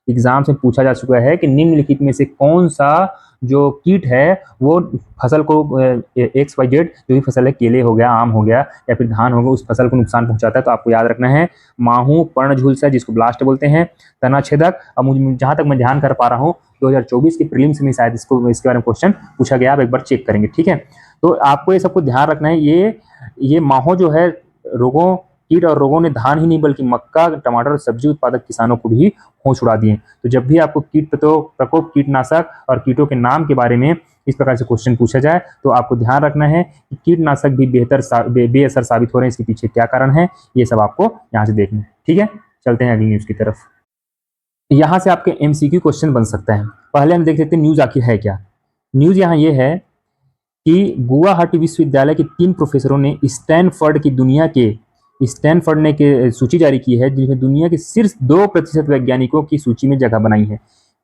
एग्जाम से पूछा जा चुका है कि निम्नलिखित में से कौन सा जो कीट है वो फसल को XYZ जो भी फसल है, केले हो गया, आम हो गया या फिर धान हो गया, उस फसल को नुकसान पहुंचाता है। तो आपको याद रखना है माहू, पर्ण झुलसा जिसको ब्लास्ट बोलते हैं, तना छेदक। अब मुझे जहां तक मैं ध्यान कर पा रहा हूँ 2024 के प्रीलिम्स में शायद इसके बारे में क्वेश्चन पूछा गया, आप एक बार चेक करेंगे, ठीक है। तो आपको ये सबको ध्यान रखना है। ये माहो जो है रोगों, कीट और रोगों ने धान ही नहीं बल्कि मक्का, टमाटर और सब्जी उत्पादक किसानों को भी होश उड़ा दिए। तो जब भी आपको कीट प्रकोप, कीटनाशक और कीटों के नाम के बारे में इस प्रकार से क्वेश्चन पूछा जाए तो आपको ध्यान रखना है कि कीटनाशक भी बेअसर साबित हो रहे हैं, इसके पीछे क्या कारण है, ये सब आपको यहाँ से देखना है, ठीक है। चलते हैं अगली न्यूज की तरफ। यहाँ से आपके एमसीक्यू क्वेश्चन बन सकता है। पहले हम देख लेते हैं न्यूज आखिर है क्या। न्यूज यहाँ ये है कि गुवाहाटी विश्वविद्यालय के 3 प्रोफेसरों ने स्टैनफोर्ड ने के सूची जारी की है जिसमें दुनिया के शीर्ष 2% वैज्ञानिकों की सूची में जगह बनाई है,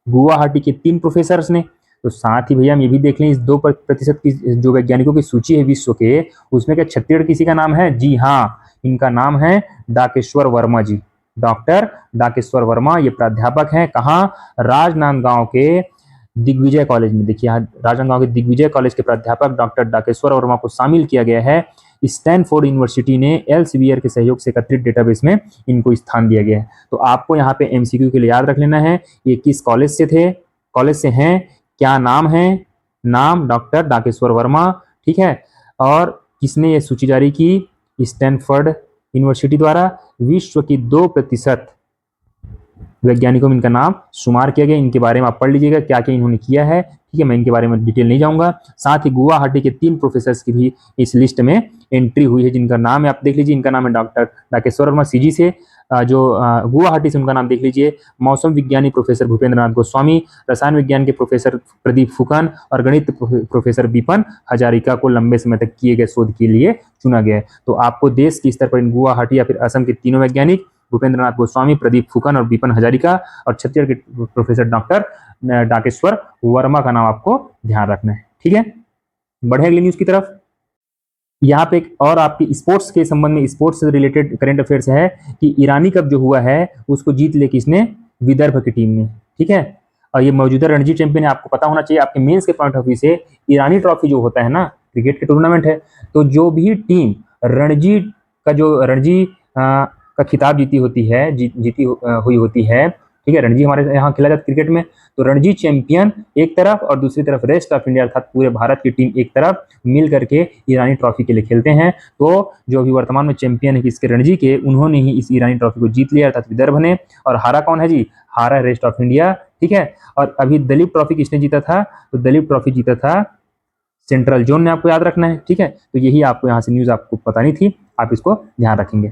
गुवाहाटी के 3 प्रोफेसर्स ने। तो साथ ही भैया हम ये भी देख लें, इस 2% की जो वैज्ञानिकों की सूची है विश्व के, उसमें क्या छत्तीसगढ़ किसी का नाम है? जी हाँ, इनका नाम है डाकेश्वर वर्मा जी, डॉक्टर डाकेश्वर वर्मा। ये प्राध्यापक हैं कहाँ? राजनांदगांव के दिग्विजय कॉलेज में। देखिए यहाँ राजनांदगांव के दिग्विजय कॉलेज के प्राध्यापक डॉक्टर डाकेश्वर वर्मा को शामिल किया गया है। स्टैनफोर्ड यूनिवर्सिटी ने एल्सेवियर के सहयोग से एकत्रित डेटाबेस में इनको स्थान दिया गया है। तो आपको यहाँ पे एमसीक्यू के लिए याद रख लेना है ये किस कॉलेज से थे, कॉलेज से हैं, क्या नाम है, नाम डॉक्टर डाकेश्वर वर्मा, ठीक है। और किसने ये सूची जारी की? स्टैनफोर्ड यूनिवर्सिटी द्वारा। विश्व की 2% वैज्ञानिकों में इनका नाम शुमार किया गया। इनके बारे में आप पढ़ लीजिएगा क्या क्या इन्होंने किया है, ठीक है। मैं इनके बारे में डिटेल नहीं जाऊंगा। साथ ही गुवाहाटी के 3 प्रोफेसर्स की भी इस लिस्ट में एंट्री हुई है जिनका नाम है, आप देख लीजिए, इनका नाम है डॉक्टर डाकेश्वर वर्मा सीजी से, जो गुवाहाटी से, उनका नाम देख लीजिए, मौसम विज्ञानी प्रोफेसर भूपेंद्र नाथ गोस्वामी, रसायन विज्ञान के प्रोफेसर प्रदीप फुकन और गणित प्रोफेसर विपिन हजारिका को लंबे समय तक किए गए शोध के लिए चुना गया है। तो आपको देश के स्तर पर इन गुवाहाटी या फिर असम के तीनों वैज्ञानिक भूपेंद्र नाथ गोस्वामी, प्रदीप फुकन और विपिन हजारिका और छत्तीसगढ़ के प्रोफेसर डॉक्टर डाकेश्वर वर्मा का नाम आपको ध्यान रखना है, ठीक है। बढ़े अगली न्यूज की तरफ। यहाँ पे एक और आपकी स्पोर्ट्स के संबंध में, स्पोर्ट्स से रिलेटेड करंट अफेयर्स है कि ईरानी कप जो हुआ है उसको जीत ले किसने? विदर्भ की टीम ने, ठीक है। और ये मौजूदा रणजी चैंपियन है, आपको पता होना चाहिए। आपके मेंस के पॉइंट ऑफ व्यू से ईरानी ट्रॉफी जो होता है ना, क्रिकेट के टूर्नामेंट है, तो जो भी टीम रणजी का खिताब जीती हुई होती है, ठीक है, रणजी हमारे यहाँ खेला जाता है क्रिकेट में, तो रणजी चैंपियन एक तरफ और दूसरी तरफ रेस्ट ऑफ इंडिया अर्थात पूरे भारत की टीम एक तरफ मिल करके ईरानी ट्रॉफी के लिए खेलते हैं। तो जो अभी वर्तमान में चैंपियन है किसके, रणजी के, उन्होंने ही इस ईरानी ट्रॉफी को जीत लिया अर्थात विदर्भ ने। और हारा कौन है जी, हारा रेस्ट ऑफ इंडिया, ठीक है। और अभी दलीप ट्रॉफी किसने जीता था, तो दलीप ट्रॉफी जीता था सेंट्रल जोन ने, आपको याद रखना है, ठीक है। तो यही आपको यहाँ से न्यूज आपको पता नहीं थी, आप इसको ध्यान रखेंगे।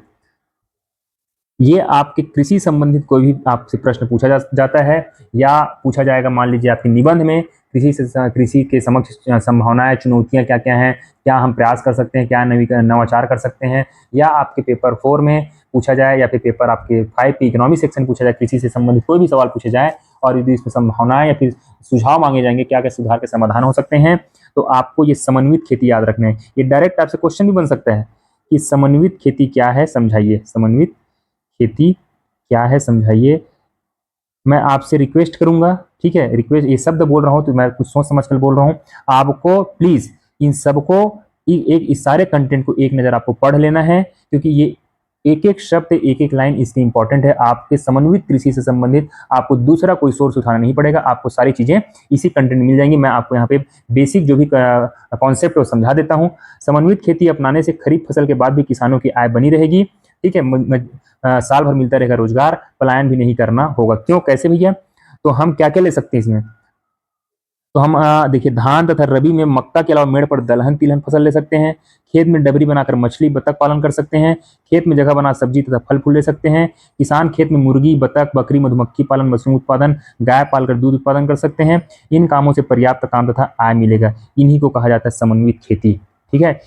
ये आपके कृषि संबंधित कोई भी आपसे प्रश्न पूछा जाता है या पूछा जाएगा, मान लीजिए आपके निबंध में कृषि के समक्ष संभावनाएं चुनौतियां क्या क्या हैं, क्या हम प्रयास कर सकते हैं, क्या नवाचार कर सकते हैं, या आपके पेपर 4 में पूछा जाए या फिर पेपर आपके 5 के इकोनॉमी सेक्शन पूछा जाए, कृषि से संबंधित कोई भी सवाल पूछे जाए और यदि इसमें संभावनाएं या फिर सुझाव मांगे जाएंगे क्या क्या सुधार के समाधान हो सकते हैं, तो आपको ये समन्वित खेती याद रखना है। ये डायरेक्ट आपसे क्वेश्चन भी बन सकता है कि समन्वित खेती क्या है समझाइए, समन्वित खेती क्या है समझाइए। मैं आपसे रिक्वेस्ट करूंगा, ठीक है, रिक्वेस्ट, ये शब्द बोल रहा हूं तो मैं कुछ सोच समझ कर बोल रहा हूं, आपको प्लीज इन सबको इस सारे कंटेंट को एक नजर आपको पढ़ लेना है, क्योंकि ये एक एक शब्द एक एक लाइन इसकी इंपॉर्टेंट है। आपके समन्वित कृषि से संबंधित आपको दूसरा कोई सोर्स उठाना नहीं पड़ेगा, आपको सारी चीजें इसी कंटेंट में मिल जाएंगी। मैं आपको यहाँ पे बेसिक जो भी कॉन्सेप्ट है वो समझा देता हूँ। समन्वित खेती अपनाने से खरीफ फसल के बाद भी किसानों की आय बनी रहेगी, ठीक है, साल भर मिलता रहेगा रोजगार, पलायन भी नहीं करना होगा। क्यों, कैसे भैया, तो हम क्या क्या ले सकते हैं इसमें, तो हम देखिए धान तथा रबी में मक्का के अलावा मेड़ पर दलहन तिलहन फसल ले सकते हैं। खेत में डबरी बनाकर मछली बतख पालन कर सकते हैं। खेत में जगह बना सब्जी तथा फल फूल ले सकते हैं। किसान खेत में मुर्गी बतख बकरी मधुमक्खी पालन मशरूम उत्पादन गाय पालकर दूध उत्पादन कर सकते हैं। इन कामों से पर्याप्त काम तथा आय मिलेगा, इन्हीं को कहा जाता है समन्वित खेती, ठीक है।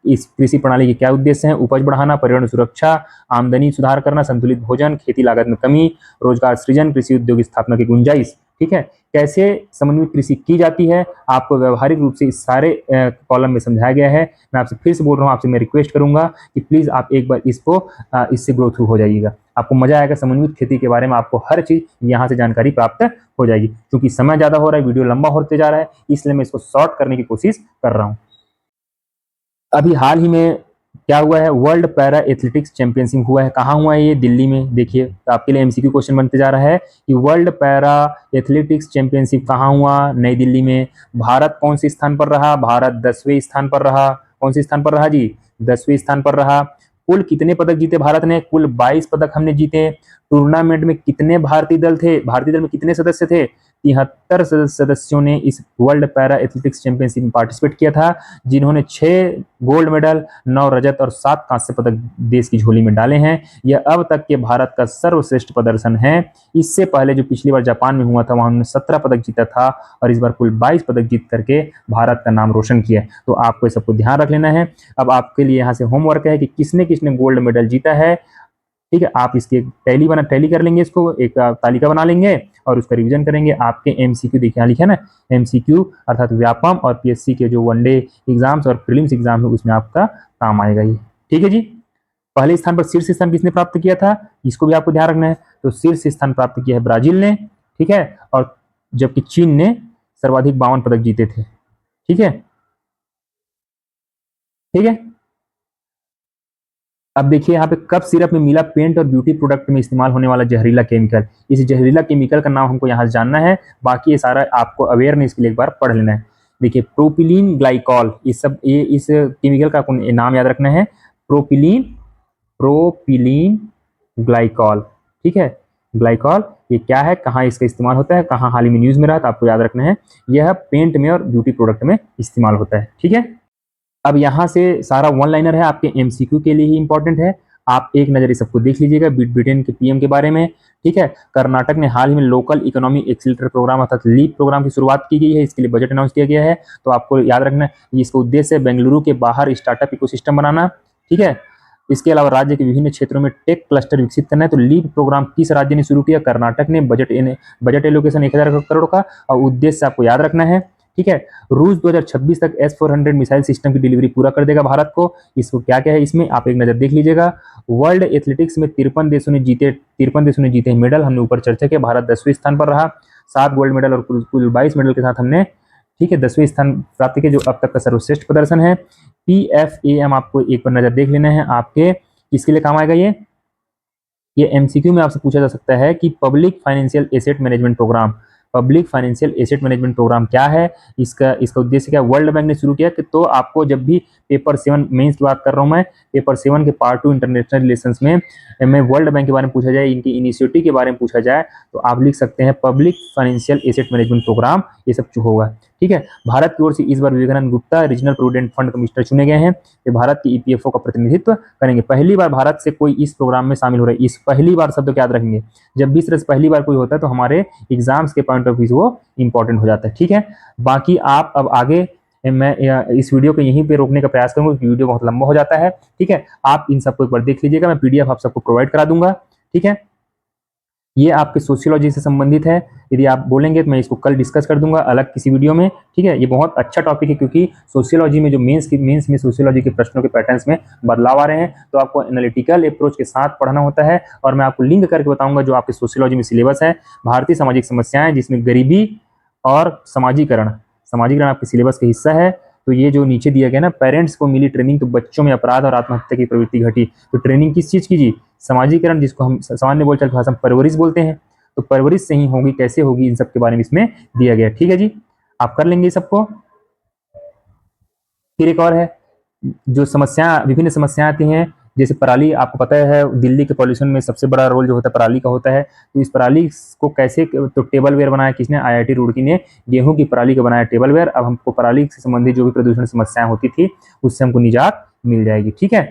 इस कृषि प्रणाली के क्या उद्देश्य हैं, उपज बढ़ाना, पर्यावरण सुरक्षा, आमदनी सुधार करना, संतुलित भोजन, खेती लागत में कमी, रोजगार सृजन, कृषि उद्योग स्थापना की गुंजाइश, ठीक है। कैसे समन्वित कृषि की जाती है आपको व्यवहारिक रूप से इस सारे कॉलम में समझाया गया है। मैं आपसे फिर से बोल रहा हूँ, आपसे मैं रिक्वेस्ट करूंगा कि प्लीज आप एक बार इससे ग्रो थ्रू हो जाइएगा, आपको मजा आएगा। समन्वित खेती के बारे में आपको हर चीज यहाँ से जानकारी प्राप्त हो जाएगी। क्योंकि समय ज्यादा हो रहा है, वीडियो लंबा होते जा रहा है, इसलिए मैं इसको शॉर्ट करने की कोशिश कर रहा हूँ। अभी हाल ही में क्या हुआ है, वर्ल्ड पैरा एथलेटिक्स चैंपियनशिप हुआ है। कहाँ हुआ है ये, दिल्ली में। देखिए तो आपके लिए एमसीक्यू क्वेश्चन बनते जा रहा है कि वर्ल्ड पैरा एथलेटिक्स चैंपियनशिप कहाँ हुआ, नई दिल्ली में। भारत कौन से स्थान पर रहा, भारत 10वें स्थान पर रहा। कौन से स्थान पर रहा जी, 10वें स्थान पर रहा। कुल कितने पदक जीते भारत ने, कुल 22 पदक हमने जीते। टूर्नामेंट में कितने भारतीय दल थे, भारतीय दल में कितने सदस्य थे, 73 सदस्यों ने इस वर्ल्ड पैरा एथलेटिक्स चैंपियनशिप में पार्टिसिपेट किया था, जिन्होंने 6 गोल्ड मेडल, 9 रजत और 7 कांस्य पदक देश की झोली में डाले हैं। यह अब तक के भारत का सर्वश्रेष्ठ प्रदर्शन है। इससे पहले जो पिछली बार जापान में हुआ था वहां उन्होंने 17 पदक जीता था और इस बार कुल 22 पदक जीत करके भारत का नाम रोशन किया। तो आपको ये सबको ध्यान रख लेना है। अब आपके लिए यहाँ से होमवर्क है कि किसने किसने गोल्ड मेडल जीता है, ठीक है। आप इसकी टैली कर लेंगे, इसको एक तालिका बना लेंगे और उसका रिवीजन करेंगे। आपके एमसीक्यू देखिए यहाँ लिखा है ना, एमसीक्यू अर्थात व्यापम और पीएससी के जो वनडे एग्जाम्स और प्रीलिम्स एग्जाम है उसमें आपका काम आएगा ये, ठीक है जी। पहले स्थान पर शीर्ष स्थान किसने प्राप्त किया था, इसको भी आपको ध्यान रखना है। तो शीर्ष स्थान प्राप्त किया है ब्राजील ने, ठीक है, और जबकि चीन ने सर्वाधिक 52 पदक जीते थे, ठीक है, ठीक है। अब देखिए यहाँ पे कप सिरप में मिला पेंट और ब्यूटी प्रोडक्ट में इस्तेमाल होने वाला जहरीला केमिकल, इस जहरीला केमिकल का नाम हमको यहाँ जानना है, बाकी ये सारा आपको अवेयरनेस के लिए एक बार पढ़ लेना है। देखिए प्रोपिलीन ग्लाइकॉल, इस केमिकल का आपको नाम याद रखना है, प्रोपिलीन ग्लाइकॉल, ठीक है, ग्लाइकॉल। ये क्या है, कहाँ इसका इस्तेमाल होता है, कहाँ हाल ही में न्यूज में रहा, तो आपको याद रखना है। यह पेंट में और ब्यूटी प्रोडक्ट में इस्तेमाल होता है, ठीक है। अब यहाँ से सारा वन लाइनर है, आपके एमसीक्यू के लिए ही इंपॉर्टेंट है। आप एक नजर इस सबको देख लीजिएगा ब्रिटेन के पीएम के बारे में, ठीक है। कर्नाटक ने हाल ही में लोकल इकोनॉमी एक्सीलरेटर प्रोग्राम अर्थात लीप प्रोग्राम की शुरुआत की गई है, इसके लिए बजट अनाउंस किया गया है। तो आपको याद रखना है इसका उद्देश्य है बेंगलुरु के बाहर स्टार्टअप इकोसिस्टम बनाना, ठीक है। इसके अलावा राज्य के विभिन्न क्षेत्रों में टेक क्लस्टर विकसित करना है। तो लीप प्रोग्राम किस राज्य ने शुरू किया, कर्नाटक ने। बजट एलोकेशन 1000 करोड़ का और उद्देश्य आपको याद रखना है, ठीक है। रूस 2026 तक S-400 मिसाइल सिस्टम की डिलीवरी पूरा कर देगा भारत को। इसको क्या क्या है इसमें आप एक नजर देख लीजिएगा। वर्ल्ड एथलेटिक्स में 53 देशों ने जीते मेडल, हमने ऊपर चर्चा किया। भारत 10वें स्थान पर रहा, 7 गोल्ड मेडल और कुल 22 मेडल के साथ हमने, ठीक है, 10वें स्थान प्राप्त किया, जो अब तक का सर्वश्रेष्ठ प्रदर्शन है। PFAM आपको एक बार नजर देख लेना है, आपके किसके लिए काम आएगा ये एमसीक्यू में आपसे पूछा जा सकता है कि public financial asset management programme, public financial asset management programme क्या है, इसका उद्देश्य क्या है। वर्ल्ड बैंक ने शुरू किया कि तो आपको जब भी पेपर 7 मेंस की बात कर रहा हूं मैं, पेपर 7 के पार्ट 2 इंटरनेशनल रिलेशंस में वर्ल्ड बैंक के बारे में पूछा जाए, इनकी इनिशिएटिव के बारे में पूछा जाए, तो आप लिख सकते हैं public financial asset management programme, ये सब होगा। ठीक है। भारत की ओर से इस बार Vivekananda Gupta regional provident fund commissioner चुने गए हैं। ये भारत की ईपीएफओ का प्रतिनिधित्व करेंगे। पहली बार भारत से कोई इस प्रोग्राम में शामिल हो रहा है। इस पहली बार शब्द याद रखेंगे, जब भी इस तरह से पहली बार कोई होता है तो हमारे एग्जाम्स के पॉइंट ऑफ व्यू से वो इंपॉर्टेंट हो जाता है। ठीक है। बाकी आप अब आगे मैं इस वीडियो को यहीं पे रोकने का प्रयास करूंगा क्योंकि वीडियो बहुत लंबा हो जाता है। ठीक है। आप इन सबको एक बार देख लीजिएगा, मैं पीडीएफ आप सबको प्रोवाइड करा दूंगा। ठीक है। ये आपके सोशियोलॉजी से संबंधित है। यदि आप बोलेंगे तो मैं इसको कल डिस्कस कर दूंगा अलग किसी वीडियो में। ठीक है। ये बहुत अच्छा टॉपिक है क्योंकि सोशियोलॉजी में जो मेंस में सोशियोलॉजी के प्रश्नों के पैटर्न्स में बदलाव आ रहे हैं, तो आपको एनालिटिकल अप्रोच के साथ पढ़ना होता है। और मैं आपको लिंक करके बताऊंगा जो आपके सोशियोलॉजी में सिलेबस है, भारतीय सामाजिक समस्याएं, जिसमें गरीबी और समाजीकरण आपके सिलेबस का हिस्सा है। तो ये जो नीचे दिया गया ना, पेरेंट्स को मिली ट्रेनिंग तो बच्चों में अपराध और आत्महत्या की प्रवृत्ति घटी। तो ट्रेनिंग किस चीज की जी? समाजीकरण, जिसको हम सामान्य बोलचाल भाषा में परवरिश बोलते हैं। तो परवरिश सही होगी, कैसे होगी, इन सब के बारे में इसमें दिया गया। ठीक है जी, आप कर लेंगे सबको। फिर एक और है जो विभिन्न समस्याएं आती हैं, जैसे पराली। आपको पता है दिल्ली के पॉल्यूशन में सबसे बड़ा रोल जो होता है पराली का होता है। तो इस पराली को कैसे, तो टेबल वेयर बनाया किसने? आईआईटी रुड़की ने गेहूं की पराली का बनाया टेबल वेयर। अब हमको पराली से संबंधित जो भी प्रदूषण समस्याएं होती थी उससे हमको निजात मिल जाएगी। ठीक है।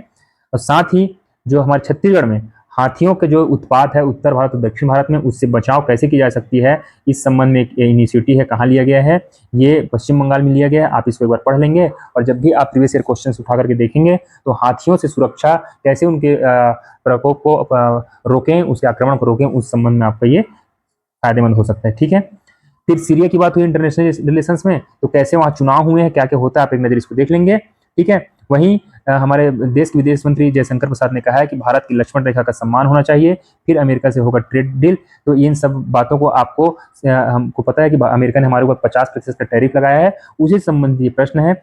और साथ ही जो हमारे छत्तीसगढ़ में हाथियों के जो उत्पात है उत्तर भारत और दक्षिण भारत में, उससे बचाव कैसे की जा सकती है, इस संबंध में एक इनिशिएटिव है। कहाँ लिया गया है? ये पश्चिम बंगाल में लिया गया है। आप इसको एक बार पढ़ लेंगे और जब भी आप प्रीवियस ईयर क्वेश्चन उठा करके देखेंगे तो हाथियों से सुरक्षा कैसे, उनके प्रकोप को रोकें, उसके आक्रमण को रोकें, उस संबंध में आपका ये फायदेमंद हो सकता है। ठीक है। फिर सीरिया की बात हुई इंटरनेशनल रिलेशंस में, तो कैसे वहां चुनाव हुए हैं, क्या क्या होता है, आप एक नजर इसको देख लेंगे। ठीक है। वहीं हमारे देश के विदेश मंत्री जयशंकर प्रसाद ने कहा है कि भारत की लक्ष्मण रेखा का सम्मान होना चाहिए, फिर अमेरिका से होगा ट्रेड डील। तो इन सब बातों को आपको हमको पता है कि अमेरिका ने हमारे ऊपर 50% का टैरिफ लगाया है, उसी संबंधी प्रश्न है।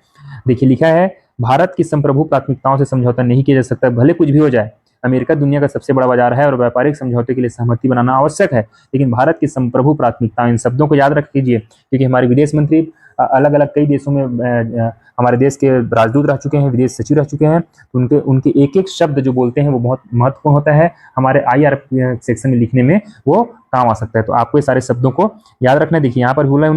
देखिए लिखा है, भारत की संप्रभु प्राथमिकताओं से समझौता नहीं किया जा सकता, भले कुछ भी हो जाए। अमेरिका दुनिया का सबसे बड़ा बाजार है और व्यापारिक समझौते के लिए सहमति बनाना आवश्यक है, लेकिन भारत की संप्रभु प्राथमिकताएं, इन शब्दों को याद रख लीजिए क्योंकि हमारे विदेश मंत्री अलग अलग कई देशों में हमारे देश के राजदूत रह चुके हैं, विदेश सचिव रह चुके हैं। तो उनके एक एक शब्द जो बोलते हैं वो बहुत महत्वपूर्ण होता है, हमारे IR सेक्शन में लिखने में वो काम आ सकता है। तो आपको ये सारे शब्दों को याद रखना है। देखिए यहाँ पर बोला है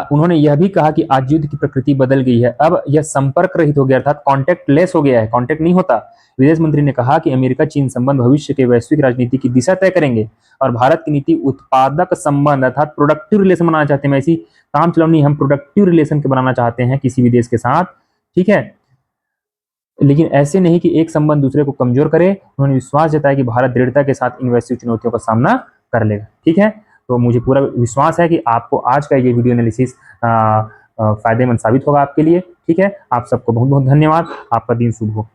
उन्होंने यह भी कहा कि आज युद्ध की प्रकृति बदल गई है, अब यह संपर्क रहित हो गया, अर्थात कॉन्टेक्ट लेस हो गया है, कॉन्टेक्ट नहीं होता। विदेश मंत्री ने कहा कि अमेरिका चीन संबंध भविष्य के वैश्विक राजनीति की दिशा तय करेंगे और भारत की नीति उत्पादक संबंध अर्थात प्रोडक्टिव रिलेशन बनाना चाहते हैं। ऐसी काम चलानी, हम प्रोडक्टिव रिलेशन के बनाना चाहते हैं किसी भी देश के साथ। ठीक है। लेकिन ऐसे नहीं कि एक संबंध दूसरे को कमजोर करे। उन्होंने विश्वास जताया कि भारत दृढ़ता के साथ इन वैश्विक चुनौतियों का सामना कर लेगा। ठीक है। तो मुझे पूरा विश्वास है कि आपको आज का ये वीडियो एनालिसिस फायदेमंद साबित होगा आपके लिए। ठीक है। आप सबको बहुत बहुत धन्यवाद। आपका दिन शुभ हो।